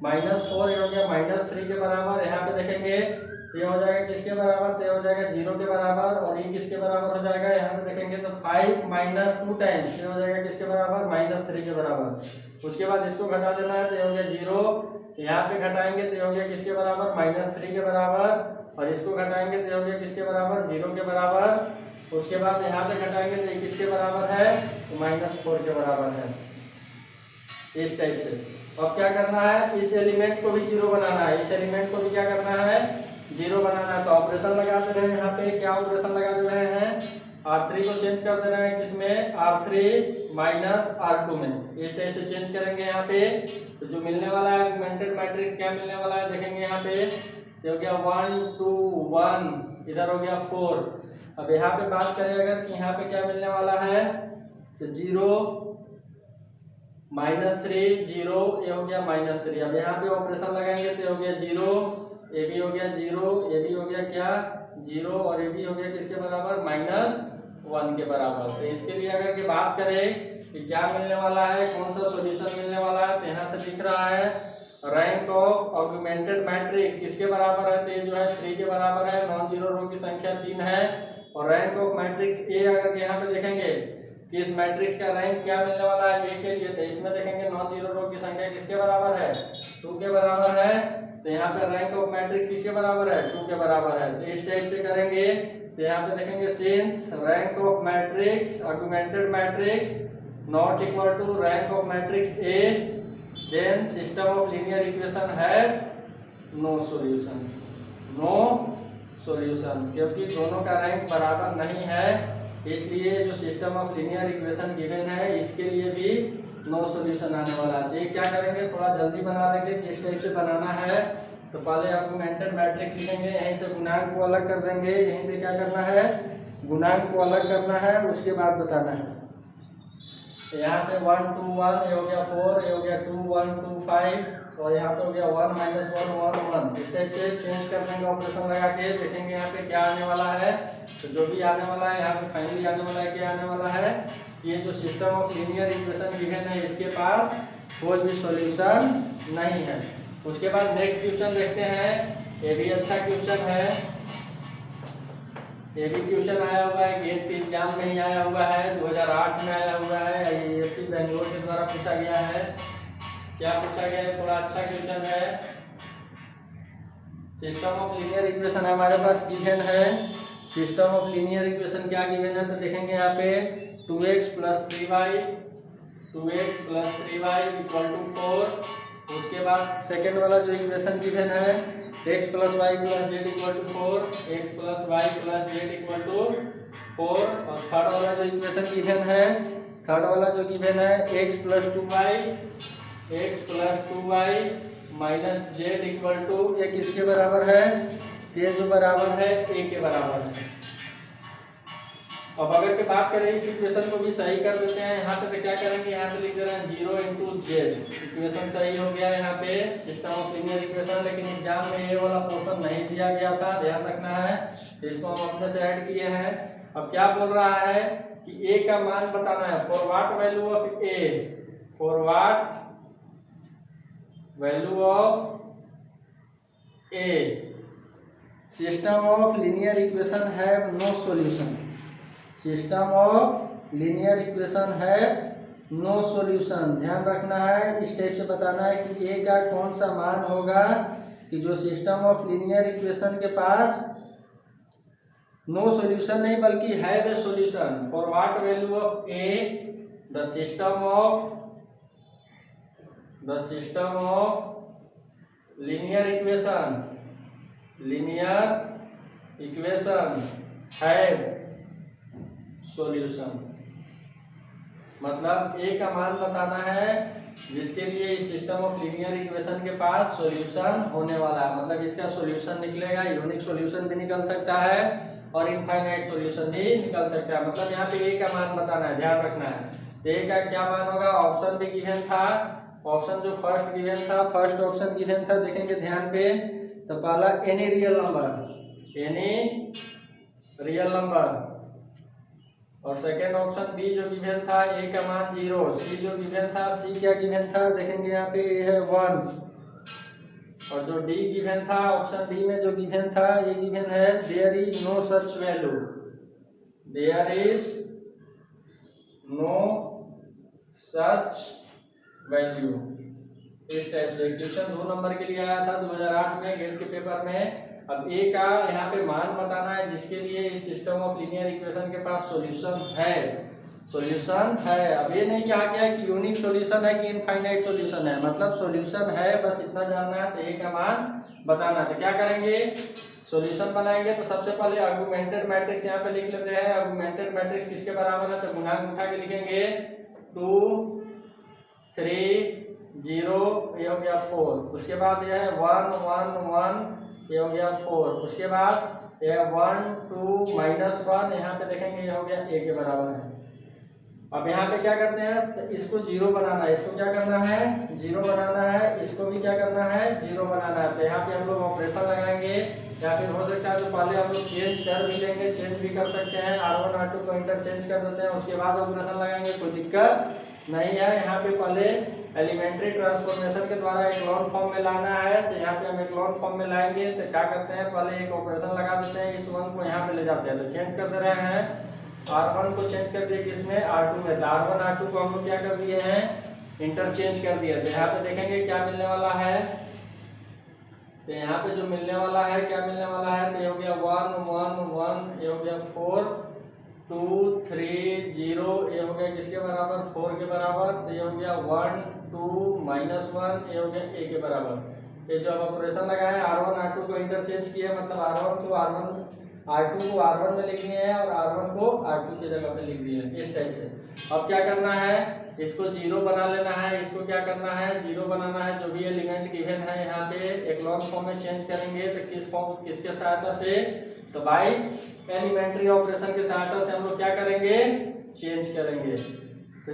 माइनस 4, ये हो गया -3 के बराबर। यहाँ पे देखेंगे ये हो जाएगा किसके बराबर, तो ये हो जाएगा 0 के बराबर, और ये किसके बराबर हो जाएगा, यहाँ पे देखेंगे तो 5 माइनस 2 टाइम्स ये हो जाएगा किसके बराबर, -3 के बराबर। उसके बाद इसको घटा देना है, तो ये हो गया 0, यहाँ पे घटाएंगे तो ये हो गया किसके बराबर, -3 के बराबर, और इसको घटाएंगे तो ये हो गया किसके बराबर, 0 के बराबर। उसके बाद यहाँ पे घटाएंगे तो ये किसके बराबर है, तो -4 के बराबर है, इस टाइप से। अब क्या करना है, इस एलिमेंट को भी 0 बनाना है, इस एलिमेंट को भी क्या करना है, 0 बनाना है। तो ऑपरेशन लगा दे रहे हैं, यहाँ पे क्या ऑपरेशन लगा दे रहे हैं, R3 को चेंज कर दे रहे हैं किसमें, R3 माइनस R2 में, इस टाइप से चेंज करेंगे यहाँ पे। तो जो मिलने वाला है ऑगमेंटेड मैट्रिक्स क्या मिलने वाला है, देखेंगे यहाँ पे हो गया 1 2 1, इधर हो गया 4। अब यहाँ पे बात करें अगर कि यहाँ पे क्या मिलने वाला है, तो 0 -3 0, ये हो गया -3। अब यहाँ पे ऑपरेशन लगाएंगे तो हो गया 0, ये भी हो गया 0, ये भी हो गया क्या 0, और ये भी हो गया किसके बराबर, -1 के बराबर। तो इसके लिए अगर की बात करें कि क्या मिलने वाला है, कौन सा सॉल्यूशन मिलने वाला है, तो यहाँ से दिख रहा है रैंक ऑफ ऑगमेंटेड मैट्रिक्स किसके बराबर है, तो ये जो है 3 के बराबर है, नॉन जीरो रो की संख्या 3 है। और रैंक ऑफ मैट्रिक्स ए अगर यहाँ पे देखेंगे कि इस मैट्रिक्स का रैंक क्या मिलने वाला है ए के लिए, तो इसमें देखेंगे नॉन जीरो रो की संख्या किसके बराबर है, 2 के बराबर है। तो यहाँ पे रैंक ऑफ मैट्रिक्स किसके बराबर है, 2 के बराबर है। तो इस टाइप से करेंगे तो यहाँ पे देखेंगे since rank of matrix augmented matrix not equal to rank of matrix A, then system of linear equation है नो सॉल्यूशन, नो सॉल्यूशन, क्योंकि दोनों का रैंक बराबर नहीं है, इसलिए जो system of linear equation given है इसके लिए भी नो सॉल्यूशन आने वाला है। ये क्या करेंगे, थोड़ा जल्दी बना लेंगे, किस टाइप से बनाना है। तो पहले ऑगमेंटेड मैट्रिक्स लिखेंगे, यहीं से गुणांक को अलग कर देंगे, यहीं से क्या करना है, गुणांक को अलग करना है, उसके बाद बताना है। यहाँ से 1 2 1, ये हो गया 4, ये हो गया 2 1 2 5, और यहाँ पे हो गया 1 -1 1 1। इस टाइप से चेंज कर देंगे ऑपरेशन लगा के, देखेंगे यहाँ पे क्या आने वाला है। तो जो भी आने वाला है यहाँ पे फाइनली आने वाला है, क्या आने वाला है, ये जो system of linear equation given है इसके पास कोई भी सॉल्यूशन नहीं है। उसके बाद नेक्स्ट क्वेश्चन देखते हैं, ये भी अच्छा क्वेश्चन है, ये भी क्वेश्चन आया हुआ है, गेट के एग्जाम में ही आया हुआ है, 2008 में आया हुआ है, IISc बेंगलोर के द्वारा पूछा गया है। क्या पूछा गया है, थोड़ा अच्छा क्वेश्चन है। सिस्टम ऑफ लीनियर इक्वेशन हमारे पास गिवन है, सिस्टम ऑफ लीनियर इक्वेशन क्या गिवन है, तो देखेंगे यहाँ पे 2x + 3y = 4। उसके बाद सेकेंड वाला जो इक्वेशन गिवन है x + y + z = 4, x + y + z = 4। और थर्ड वाला जो इक्वेशन गिवन है, थर्ड वाला जो गिवन है x + 2y - z = ये किसके बराबर है, ये जो बराबर है a के बराबर है। अब अगर के बात करें इस इक्वेशन को भी सही कर देते हैं, यहाँ पे तो क्या करेंगे, यहाँ पे लिख दे रहे हैं 0 × z, इक्वेशन सही हो गया यहाँ पे सिस्टम ऑफ लीनियर इक्वेशन। लेकिन एग्जाम में ये वाला पोर्शन नहीं दिया गया था, ध्यान रखना है, इसको हम अपने से ऐड किए हैं। अब क्या बोल रहा है कि a का मान बताना है, for what value of a, for what value of a system of linear equation have no solution, system of linear equation है नो सॉल्यूशन। ध्यान रखना है, इस टाइप से बताना है कि ए का कौन सा मान होगा कि जो सिस्टम ऑफ लीनियर इक्वेशन के पास नो सॉल्यूशन नहीं बल्कि have a solution. For what value of A the system of linear equation have solution, मतलब ए का मान बताना है जिसके लिए इस सिस्टम ऑफ लीनियर इक्वेशन के पास सॉल्यूशन होने वाला है। मतलब इसका सॉल्यूशन निकलेगा, यूनिक सॉल्यूशन भी निकल सकता है और इनफाइनाइट सॉल्यूशन भी निकल सकता है। मतलब यहाँ पे ए का मान बताना है, ध्यान रखना है। ए का क्या मान होगा, ऑप्शन भी गिवन था, ऑप्शन जो फर्स्ट गिवन था, फर्स्ट ऑप्शन गिवन था, देखेंगे ध्यान पे, तो पहला एनी रियल नंबर और सेकेंड ऑप्शन बी जो गिवन था ए का मान 0, सी जो गिवन था, सी क्या गिवन था देखेंगे यहाँ पे ए है 1, और जो डी गिवन था ऑप्शन डी में जो गिवन था ये गिवन है there is no such value, there is no such value. इस टाइप से क्वेश्चन 2 नंबर के लिए आया था 2008 में गेट के पेपर में। अब ए का यहाँ पे मान बताना है जिसके लिए इस सिस्टम ऑफ लीनियर इक्वेशन के पास सॉल्यूशन है, सॉल्यूशन है। अब ये नहीं कहा गया कि यूनिक सॉल्यूशन है कि इनफाइनाइट सॉल्यूशन है, मतलब सॉल्यूशन है बस इतना जानना है। तो ए का मान बताना है तो क्या करेंगे, सॉल्यूशन बनाएंगे। तो सबसे पहले आर्गुमेंटेड मैट्रिक्स यहाँ पे लिख लेते हैं। आर्गुमेंटेड मैट्रिक्स किसके बराबर है, तो गुणांक उठा के लिखेंगे 2 3 0, ये हो गया 4। उसके बाद यह है 1 1 1, ये हो गया 4। उसके बाद ये 1 2 -1, यहाँ पे देखेंगे ये हो गया a के बराबर है। अब यहाँ पे क्या करते हैं, तो इसको 0 बनाना है, इसको क्या करना है 0 बनाना है, इसको भी क्या करना है 0 बनाना है। तो यहाँ पे हम लोग ऑपरेशन लगाएंगे, या फिर हो सकता है तो पहले हम लोग चेंज कर भी लेंगे, चेंज भी कर सकते हैं, R1 R2 को इंटरचेंज कर देते हैं, उसके बाद ऑपरेशन लगाएंगे, कोई दिक्कत नहीं है। यहाँ पे पहले एलिमेंट्री ट्रांसफॉर्मेशन के द्वारा एक्लॉन फॉर्म में लाना है। तो यहाँ पे हम एक्लॉन फॉर्म में लाएंगे तो क्या करते हैं, पहले एक ऑपरेशन लगा देते हैं, इस 1 को यहाँ पे ले जाते हैं। तो चेंज कर दे रहे हैं, R1 को चेंज कर दिए किसमें R2 में। तो R1 R2 को हम लोग क्या कर दिए हैं, इंटरचेंज कर दिया। तो यहाँ पे देखेंगे क्या मिलने वाला है, तो यहाँ पे जो मिलने वाला है क्या मिलने वाला है, तो ये हो गया 1 1 1, ये हो गया 4 2 3 0, ये हो गया किसके बराबर 4 के बराबर। तो ये हो गया 1 2 -1, ये हो गया a के बराबर। ये जो अब ऑपरेशन लगाए R1 R2 को इंटरचेंज किया, मतलब R1 को R2 को R1 में लिख दिए हैं और R1 को R2 की जगह पे लिख दिए हैं, इस टाइप से। अब क्या करना है, इसको 0 बना लेना है, इसको क्या करना है 0 बनाना है। जो भी एलिमेंट गिवन है यहाँ पे एक्लॉन फॉर्म में चेंज करेंगे, तो किस फॉर्म किसके सहायता से, तो बाई एलिमेंट्री ऑपरेशन की सहायता से हम लोग क्या करेंगे, चेंज करेंगे। तो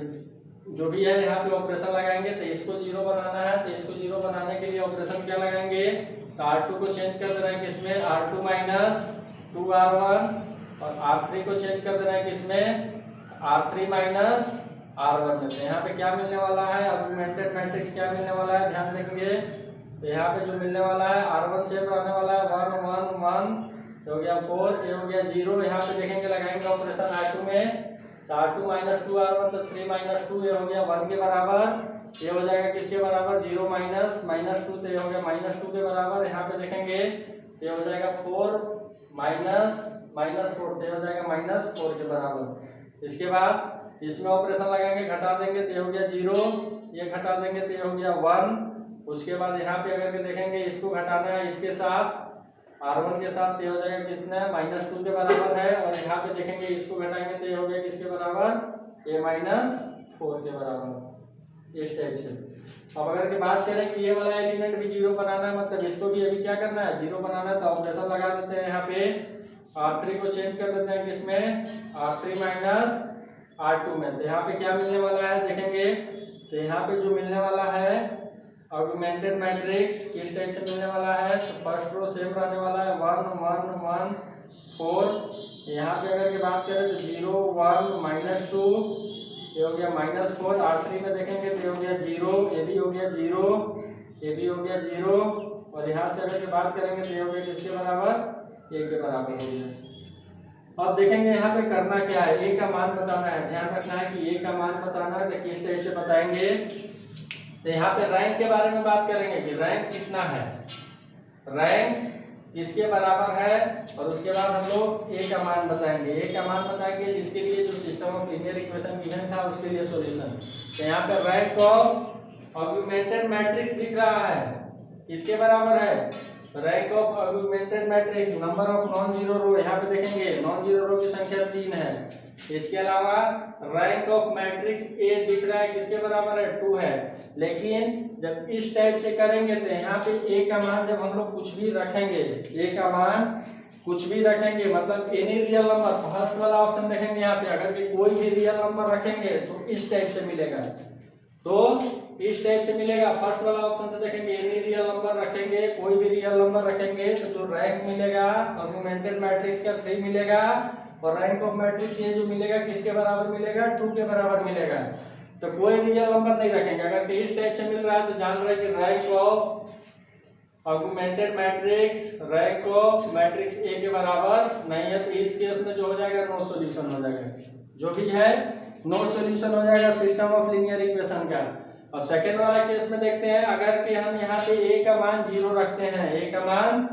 जो भी है यहाँ पे ऑपरेशन लगाएंगे, तो इसको 0 बनाना है, तो इसको 0 बनाने के लिए ऑपरेशन क्या लगाएंगे, तो R2 को चेंज कर देना है किसमें, R2 - 2R1, और R3 को चेंज कर देना है किसमें, R3 - R1 में। तो यहाँ पे क्या मिलने वाला है, आर्गुमेंटेड मैट्रिक्स क्या मिलने वाला है, ध्यान देंगे। तो यहाँ पे जो मिलने वाला है R1 शेप रहने वाला है 1 1 1, हो गया 4, ये हो गया 0। यहाँ पे देखेंगे लगाएंगे ऑपरेशन R2 में, तो R2 - 2R1, तो 3 - 2, ये हो गया 1 के बराबर। ये हो जाएगा किसके बराबर, 0 -2, तो ये हो गया -2 के बराबर। यहाँ पे देखेंगे तो ये हो जाएगा 4 -4, तो ये हो जाएगा -4 के बराबर। इसके बाद इसमें ऑपरेशन लगाएंगे, घटा देंगे तो ये हो गया 0, ये घटा देंगे तो ये हो गया 1। उसके बाद यहाँ पे अगर के देखेंगे इसको घटाना है इसके साथ R1 के साथ, ये हो जाएगा कितना है -2 के बराबर है। और यहाँ पे देखेंगे इसको घटाएंगे तो ये हो गया किसके बराबर, a -4 के बराबर, इस टाइप से। अब अगर की बात करें कि ये वाला एलिमेंट भी 0 बनाना है, मतलब इसको भी अभी क्या करना है 0 बनाना है, तो ऑपरेशन लगा देते हैं। यहाँ पे R3 को चेंज कर देते हैं किसमें, R3 - R2 में। तो यहाँ पे क्या मिलने वाला है देखेंगे, तो यहाँ पे जो मिलने वाला है ऑगमेंटेड मैट्रिक्स किस टाइप से मिलने वाला है, तो फर्स्ट रो सेम रहने वाला है 1 1 1 4। यहाँ पे अगर की बात करें तो 0 1 -2, ये हो गया -4। R3 में देखेंगे तो ये हो गया 0, ये भी हो गया 0, ये भी हो गया 0। और यहाँ से अगर की बात करेंगे तो ये हो गया किसके बराबर, a के बराबर हो गया। अब देखेंगे यहाँ पे करना क्या है, a का मान बताना है। ध्यान रखना है कि a का मान बताना है, तो किस टाइप से बताएंगे, तो यहाँ पे रैंक के बारे में बात करेंगे कि रैंक कितना है, रैंक किसके बराबर है। और उसके बाद हम लोग a का मान बताएंगे, a का मान बताएंगे जिसके लिए जो system of linear equation given था उसके लिए सॉल्यूशन। तो यहाँ पे रैंक ऑफ ऑगमेंटेड मैट्रिक्स दिख रहा है, किसके बराबर है, rank of augmented matrix number of non zero row. यहाँ पे देखेंगे नॉन जीरो रो की संख्या 3 है। इसके अलावा रैंक ऑफ मैट्रिक्स ए दिख रहा है, किसके बराबर है 2 है। लेकिन जब इस टाइप से करेंगे तो यहाँ पे ए का मान जब हम लोग कुछ भी रखेंगे, ए का मान कुछ भी रखेंगे मतलब एनी रियल नंबर, फर्स्ट वाला ऑप्शन देखेंगे यहाँ पे, अगर भी कोई भी रियल नंबर रखेंगे तो इस टाइप से मिलेगा, तो इस टाइप से मिलेगा। फर्स्ट वाला ऑप्शन से देखेंगे एनी रियल नंबर रखेंगे, कोई भी रियल नंबर रखेंगे तो जो रैंक मिलेगा ऑगमेंटेड मैट्रिक्स का 3 मिलेगा। और रैंक ऑफ मैट्रिक्स ये जो मिलेगा किसके बराबर मिलेगा, 2 के बराबर मिलेगा। तो कोई रियल नंबर नहीं रखेंगे। अगर इस टाइप से मिल रहा है तो जान रहे कि rank of augmented matrix rank of matrix ए के बराबर नहीं है, तो इस केस में जो हो जाएगा नो सॉल्यूशन हो जाएगा, जो भी है नो सॉल्यूशन हो जाएगा सिस्टम ऑफ लीनियर इक्वेशन का। अब सेकेंड वाला केस में देखते हैं, अगर कि हम यहाँ पे a का मान 0 रखते हैं, a का मान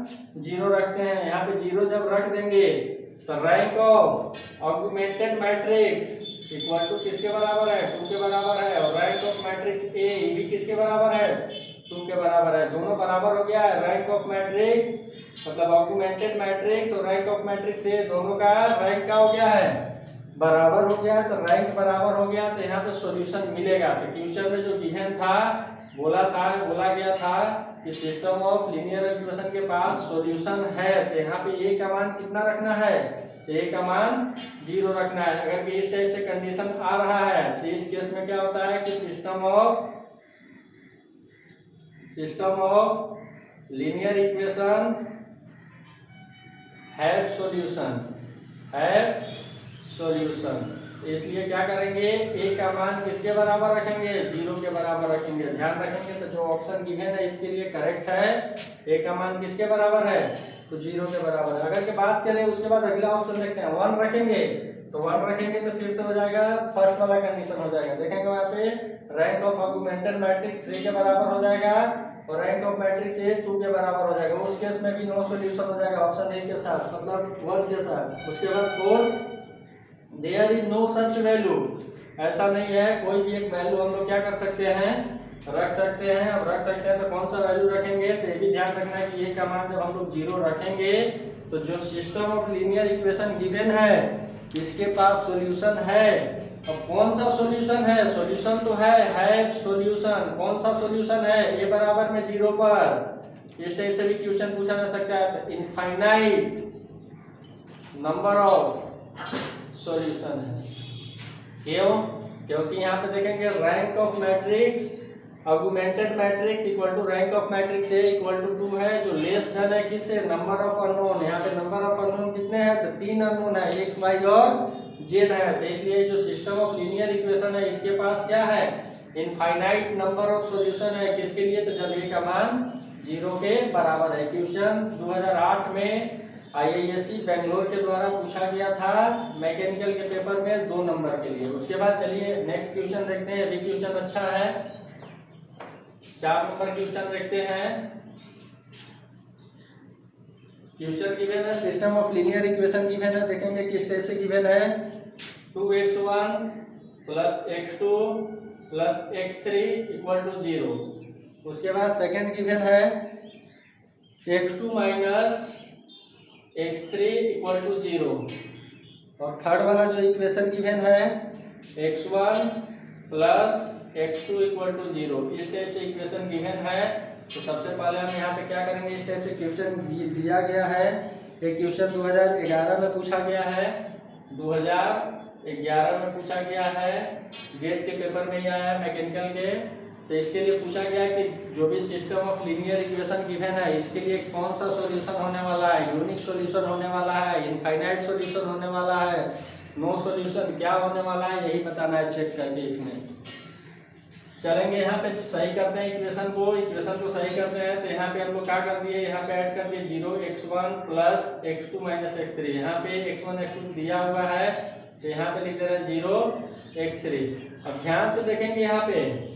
0 रखते हैं, यहाँ पे 0 जब रख देंगे तो rank of augmented matrix equal to किसके बराबर है, 2 के बराबर है, और रैंक ऑफ मैट्रिक्स ए भी किसके बराबर है, 2 के बराबर है। दोनों बराबर हो गया है। रैंक ऑफ मैट्रिक्स मतलब ऑगमेंटेड मैट्रिक्स और रैंक ऑफ मैट्रिक्स ए दोनों का रैंक का हो गया है, बराबर हो गया। तो रैंक बराबर हो गया तो यहाँ पे सॉल्यूशन मिलेगा। तो क्वेश्चन में जो गिवन था बोला गया था कि सिस्टम ऑफ लीनियर इक्वेशन के पास सॉल्यूशन है, तो यहाँ पे ए का मान कितना रखना है, ए का मान 0 रखना है। अगर इस टाइप से कंडीशन आ रहा है तो इस केस में क्या होता है कि system of linear equation have solution. इसलिए क्या करेंगे, ए का मान किसके बराबर रखेंगे, 0 के बराबर रखेंगे। ध्यान रखेंगे तो जो ऑप्शन गिवन है इसके लिए करेक्ट है, ए का मान किसके बराबर है, तो 0 के बराबर है। अगर के बात करें उसके बाद अगला ऑप्शन देखते हैं, 1 रखेंगे तो 1 रखेंगे तो फिर से हो जाएगा फर्स्ट वाला कंडीशन हो जाएगा। देखेंगे वहाँ पे रैंक ऑफ ऑगमेंटेड मैट्रिक्स 3 के बराबर हो जाएगा और रैंक ऑफ मैट्रिक्स ए 2 के बराबर हो जाएगा। उस केस में भी नो सॉल्यूशन हो जाएगा ऑप्शन ए के साथ, मतलब 1 के साथ। उसके बाद 4 there is no such value, ऐसा नहीं है, कोई भी एक वैल्यू हम लोग क्या कर सकते हैं, रख सकते हैं। अब रख सकते हैं तो कौन सा वैल्यू रखेंगे, तो ये भी ध्यान रखना है कि ए का मान जब हम लोग 0 रखेंगे तो जो system of linear equation given है इसके पास सॉल्यूशन है। अब कौन सा सॉल्यूशन है, सॉल्यूशन तो है सॉल्यूशन। कौन सा सॉल्यूशन है, ए बराबर में 0 पर। इस टाइप से भी क्वेश्चन पूछा जा सकता है। इनफाइनाइट नंबर ऑफ सॉल्यूशन है। क्यों, क्योंकि यहाँ पे देखेंगे rank of matrix augmented matrix equal to rank of matrix A equal to 2 है, जो लेस देन है किससे, नंबर ऑफ अननोन। यहाँ पे नंबर ऑफ अननोन कितने हैं, तो 3 अननोन है, x y और z है। तो इसलिए जो सिस्टम ऑफ लीनियर इक्वेशन है इसके पास क्या है, इनफाइनाइट नंबर ऑफ सॉल्यूशन है। किसके लिए, तो जब ए का मान 0 के बराबर है। क्वेश्चन 2008 में IISc बेंगलोर के द्वारा पूछा गया था मैकेनिकल के पेपर में 2 नंबर के लिए। उसके बाद चलिए नेक्स्ट क्वेश्चन देखते हैं। अभी क्वेश्चन अच्छा है, 4 नंबर क्वेश्चन देखते हैं। क्वेश्चन गिवन है system of linear equation given है। देखेंगे किस टाइप से गिवन है, 2x1 plus x2 plus x3 equal to 0। उसके बाद सेकेंड गिवन है x2 minus x3 equal to 0। और थर्ड वाला जो इक्वेशन गिवन है x1 plus x2 equal to 0। इस टाइप से इक्वेशन गिवन है। तो सबसे पहले हम यहाँ पे क्या करेंगे, इस टाइप से क्वेश्चन दिया गया है। ये क्वेश्चन 2011 में पूछा गया है, 2011 में पूछा गया है, गेट के पेपर में ही आया है मैकेनिकल के। तो इसके लिए पूछा गया कि जो भी system of linear equation given है इसके लिए कौन सा सॉल्यूशन होने वाला है, यूनिक सॉल्यूशन होने वाला है, इनफाइनाइट सॉल्यूशन होने वाला है, नो सॉल्यूशन क्या होने वाला है, यही बताना है चेक करके। इसमें चलेंगे, यहाँ पे सही करते हैं इक्वेशन को सही करते हैं। तो यहाँ पे हम लोग क्या कर दिए, यहाँ पे ऐड कर दिए 0x1 plus x2 minus x3। यहाँ पे x1 x2 दिया हुआ है तो यहाँ पे लिख दे रहे हैं 0x3। अब ध्यान से देखेंगे यहाँ पे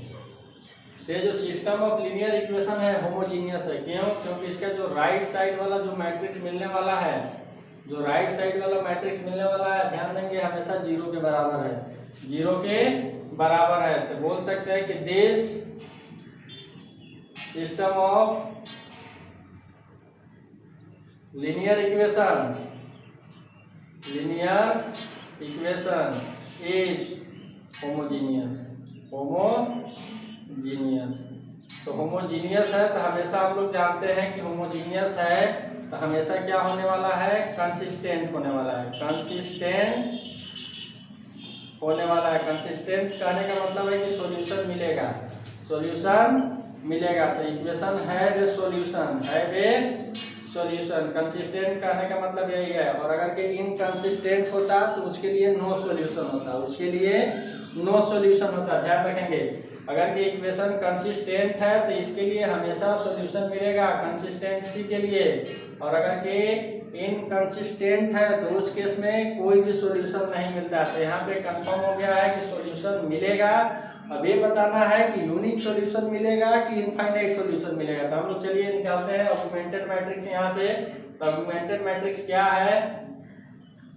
ये जो सिस्टम ऑफ लीनियर इक्वेशन है होमोजीनियस है। क्यों, क्योंकि इसका जो राइट साइड वाला जो मैट्रिक्स मिलने वाला है, जो राइट साइड वाला मैट्रिक्स मिलने वाला है, ध्यान देंगे हमेशा 0 के बराबर है, 0 के बराबर है। तो बोल सकते हैं कि this system of linear equation is homogeneous. तो होमोजीनियस है तो हमेशा हम लोग जानते हैं कि होमोजीनियस है तो हमेशा क्या होने वाला है, कंसिस्टेंट होने वाला है। कंसिस्टेंट कहने का मतलब है कि सॉल्यूशन मिलेगा। तो equation have a solution. Consistent कहने का मतलब यही है। और अगर कि इनकंसिस्टेंट होता तो उसके लिए नो सॉल्यूशन होता, उसके लिए नो सॉल्यूशन होता। ध्यान रखेंगे, अगर कि इक्वेशन कंसिस्टेंट है तो इसके लिए हमेशा सॉल्यूशन मिलेगा कंसिस्टेंसी के लिए, और अगर कि इनकंसिस्टेंट है तो उस केस में कोई भी सॉल्यूशन नहीं मिलता। तो यहाँ पे कंफर्म हो गया है कि सॉल्यूशन मिलेगा। अब ये बताना है कि यूनिक सॉल्यूशन मिलेगा कि इनफाइनाइट सॉल्यूशन मिलेगा। तो हम लोग चलिए निकालते हैं ऑगमेंटेड मैट्रिक्स यहाँ से। तो ऑगमेंटेड मैट्रिक्स क्या है,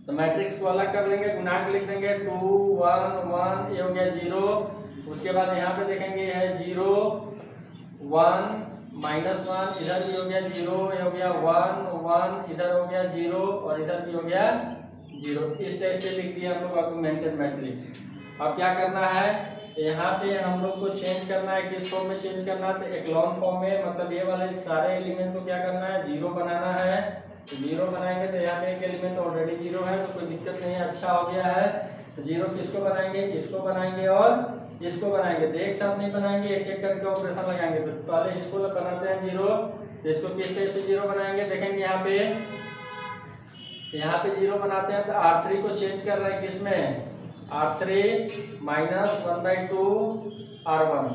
तो मैट्रिक्स को अलग कर लेंगे, गुणांक लिख देंगे 2 1 1, ये हो गया 0। उसके बाद यहाँ पे देखेंगे है 0 1 -1, इधर भी हो गया 0, ये हो गया 1 1, इधर हो गया 0 और इधर भी हो गया 0। इस टाइप से लिख दिया हम लोग ऑगमेंटेड मैट्रिक्स। अब क्या करना है, यहाँ पे हम लोग को चेंज करना है, किस फॉर्म में चेंज करना है, तो एक्लॉन फॉर्म में, मतलब ये वाले सारे एलिमेंट को क्या करना है, 0 बनाना है। तो 0 बनाएंगे तो यहाँ पे एक एलिमेंट ऑलरेडी 0 है तो कोई दिक्कत नहीं है, अच्छा हो गया है। तो 0 किसको बनाएंगे, इसको बनाएंगे और इसको बनाएंगे। तो एक साथ नहीं बनाएंगे, एक एक करके ऑपरेशन लगाएंगे। तो पहले इसको बनाते हैं 0, तो इसको किस टाइप से 0 बनाएंगे, देखेंगे यहाँ पे 0 बनाते हैं तो R3 को चेंज कर रहे हैं किसमें, R3 -1/2 R1,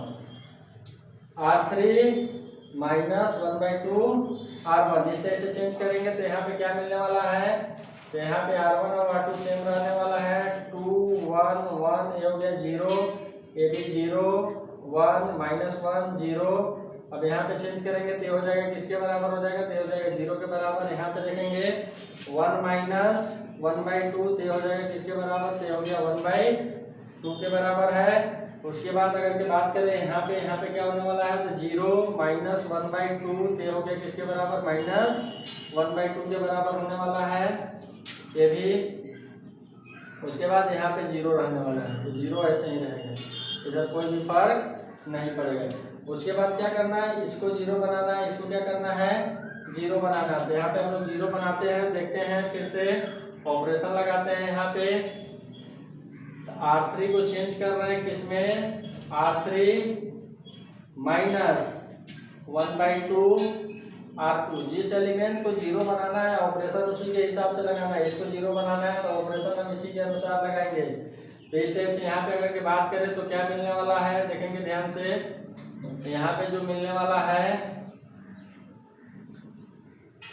R3 -1/2 R1, इस टाइप से चेंज करेंगे। तो यहाँ पे क्या मिलने वाला है, तो यहाँ पे R1 और R2 सेम रहने वाला है। 2 1 1, ये हो गया 0, ये भी 0 1 -1 0। अब यहाँ पे चेंज करेंगे तो ये हो जाएगा किसके बराबर हो जाएगा, तो ये हो जाएगा 0 के बराबर। यहाँ पे देखेंगे 1 -1/2, तो ये हो जाएगा किसके बराबर, तो ये हो गया 1/2 के बराबर है। उसके बाद अगर की बात करें यहाँ पे क्या होने वाला है, तो 0 -1/2, तो ये हो गया किसके बराबर, -1/2 के बराबर होने वाला है ये भी। उसके बाद यहाँ पे 0 रहने वाला है, तो 0 ऐसे ही रहेगा, इधर कोई भी फर्क नहीं पड़ेगा। उसके बाद क्या करना है, इसको 0 बनाना है, इसको क्या करना है, 0 बनाना है। तो यहाँ पे हम लोग 0 बनाते हैं, देखते हैं, फिर से ऑपरेशन लगाते हैं। यहाँ पे R3 को चेंज कर रहे हैं किसमें, R3 -1/2 R2। जिस एलिमेंट को 0 बनाना है ऑपरेशन उसी के हिसाब से लगाना है। इसको 0 बनाना है तो ऑपरेशन हम इसी के अनुसार लगाएंगे। तो इस टाइप से यहाँ पे अगर के बात करें तो क्या मिलने वाला है, देखेंगे ध्यान से, यहाँ पे जो मिलने वाला है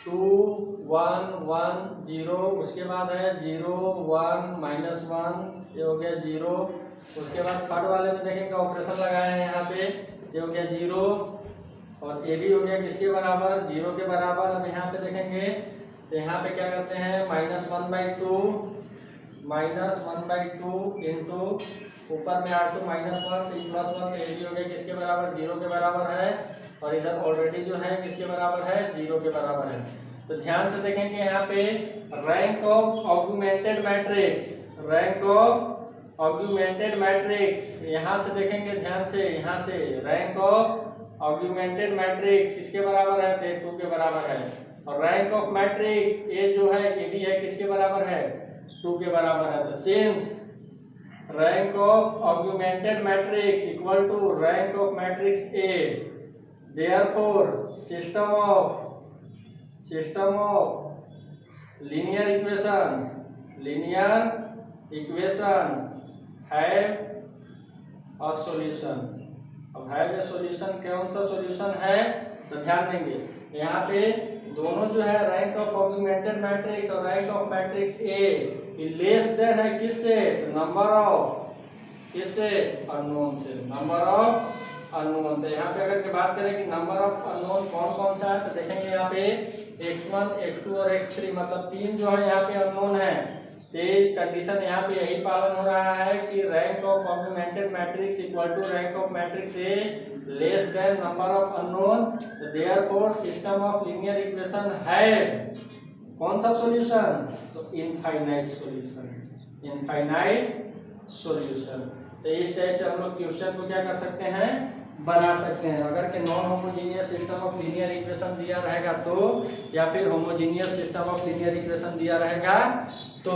2 1 1 0, उसके बाद है 0 1 -1, ये हो गया 0। उसके बाद थर्ड वाले में देखेंगे ऑपरेशन लगाए हैं यहाँ पे, ये हो गया 0 और ये भी हो गया किसके बराबर, 0 के बराबर। अब यहाँ पे देखेंगे तो यहाँ पे क्या करते हैं, -1/2 इंटू ऊपर में R2 -1, तो +1, ये भी हो गया किसके बराबर, 0 के बराबर है। और इधर ऑलरेडी जो है किसके बराबर है, 0 के बराबर है। तो ध्यान से देखेंगे यहाँ पे rank of augmented matrix, rank of augmented matrix, यहाँ से देखेंगे ध्यान से, यहाँ से रैंक ऑफ ऑगमेंटेड मैट्रिक्स किसके बराबर है, तो 2 के बराबर है। और रैंक ऑफ मैट्रिक्स ये जो है ये भी है किसके बराबर है, 2 के बराबर है। तो since rank of augmented matrix equal to rank of matrix A, therefore system of linear equation have a solution। अब have a solution कौन सा solution है, तो ध्यान देंगे यहाँ पे दोनों जो है रैंक ऑफ ऑगमेंटेड मैट्रिक्स और rank of matrix A less then है किससे, नंबर ऑफ किससे, अननोन से, नंबर ऑफ अननोन। तो यहाँ पे अगर के बात करें कि नंबर ऑफ अननोन कौन कौन सा है, तो देखेंगे यहाँ पे x1 x2 और x3 मतलब 3 जो है यहाँ पे अननोन है। तो कंडीशन यहाँ पे यही पालन हो रहा है कि rank of augmented matrix equal to rank of matrix A less than number of unknown. तो therefore system of linear equation have कौन सा सॉल्यूशन, तो इनफाइनाइट सॉल्यूशन, इनफाइनाइट सॉल्यूशन। तो इस टाइप से हम लोग क्वेश्चन को क्या कर सकते हैं, बना सकते हैं। अगर के non homogeneous system of linear equation दिया रहेगा तो, या फिर homogeneous system of linear equation दिया रहेगा तो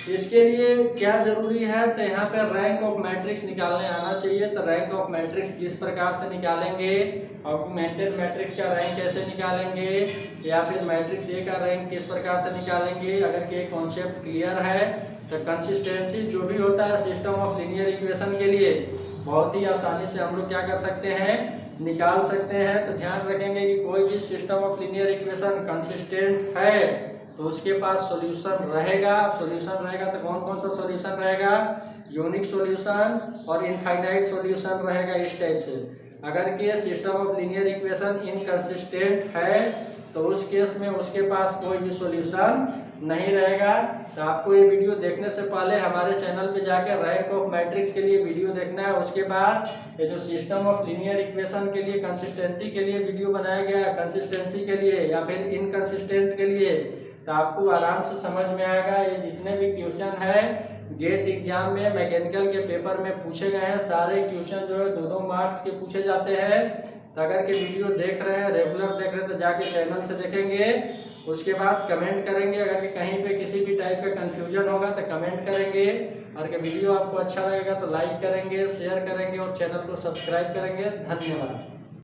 इसके लिए क्या जरूरी है, तो यहाँ पे रैंक ऑफ मैट्रिक्स निकालने आना चाहिए। तो रैंक ऑफ मैट्रिक्स किस प्रकार से निकालेंगे, ऑगमेंटेड मैट्रिक्स का रैंक कैसे निकालेंगे, या फिर मैट्रिक्स ए का रैंक किस प्रकार से निकालेंगे। अगर ये कॉन्सेप्ट क्लियर है तो कंसिस्टेंसी जो भी होता है सिस्टम ऑफ लीनियर इक्वेशन के लिए बहुत ही आसानी से हम लोग क्या कर सकते हैं, निकाल सकते हैं। तो ध्यान रखेंगे कि कोई भी system of linear equation consistent है तो उसके पास सॉल्यूशन रहेगा। सॉल्यूशन रहेगा तो कौन कौन सा सॉल्यूशन रहेगा, यूनिक सॉल्यूशन और इनफाइनाइट सॉल्यूशन रहेगा इस टाइप से। अगर कि system of linear equation inconsistent है तो उस केस में उसके पास कोई भी सॉल्यूशन नहीं रहेगा। तो आपको ये वीडियो देखने से पहले हमारे चैनल पे जाकर रैंक ऑफ मैट्रिक्स के लिए वीडियो देखना है। उसके बाद ये जो सिस्टम ऑफ लीनियर इक्वेशन के लिए कंसिस्टेंटी के लिए वीडियो बनाया गया है, कंसिस्टेंसी के लिए या फिर इनकंसिस्टेंट के लिए, तो आपको आराम से समझ में आएगा। ये जितने भी क्वेश्चन है गेट एग्जाम में मैकेनिकल के पेपर में पूछे गए हैं, सारे क्वेश्चन जो है 2-2 मार्क्स के पूछे जाते हैं। तो अगर के वीडियो देख रहे हैं, रेगुलर देख रहे हैं, तो जाके चैनल से देखेंगे। उसके बाद कमेंट करेंगे। अगर कि कहीं पे किसी भी टाइप का कंफ्यूजन होगा तो कमेंट करेंगे। और कि वीडियो आपको अच्छा लगेगा तो लाइक करेंगे, शेयर करेंगे और चैनल को सब्सक्राइब करेंगे। धन्यवाद।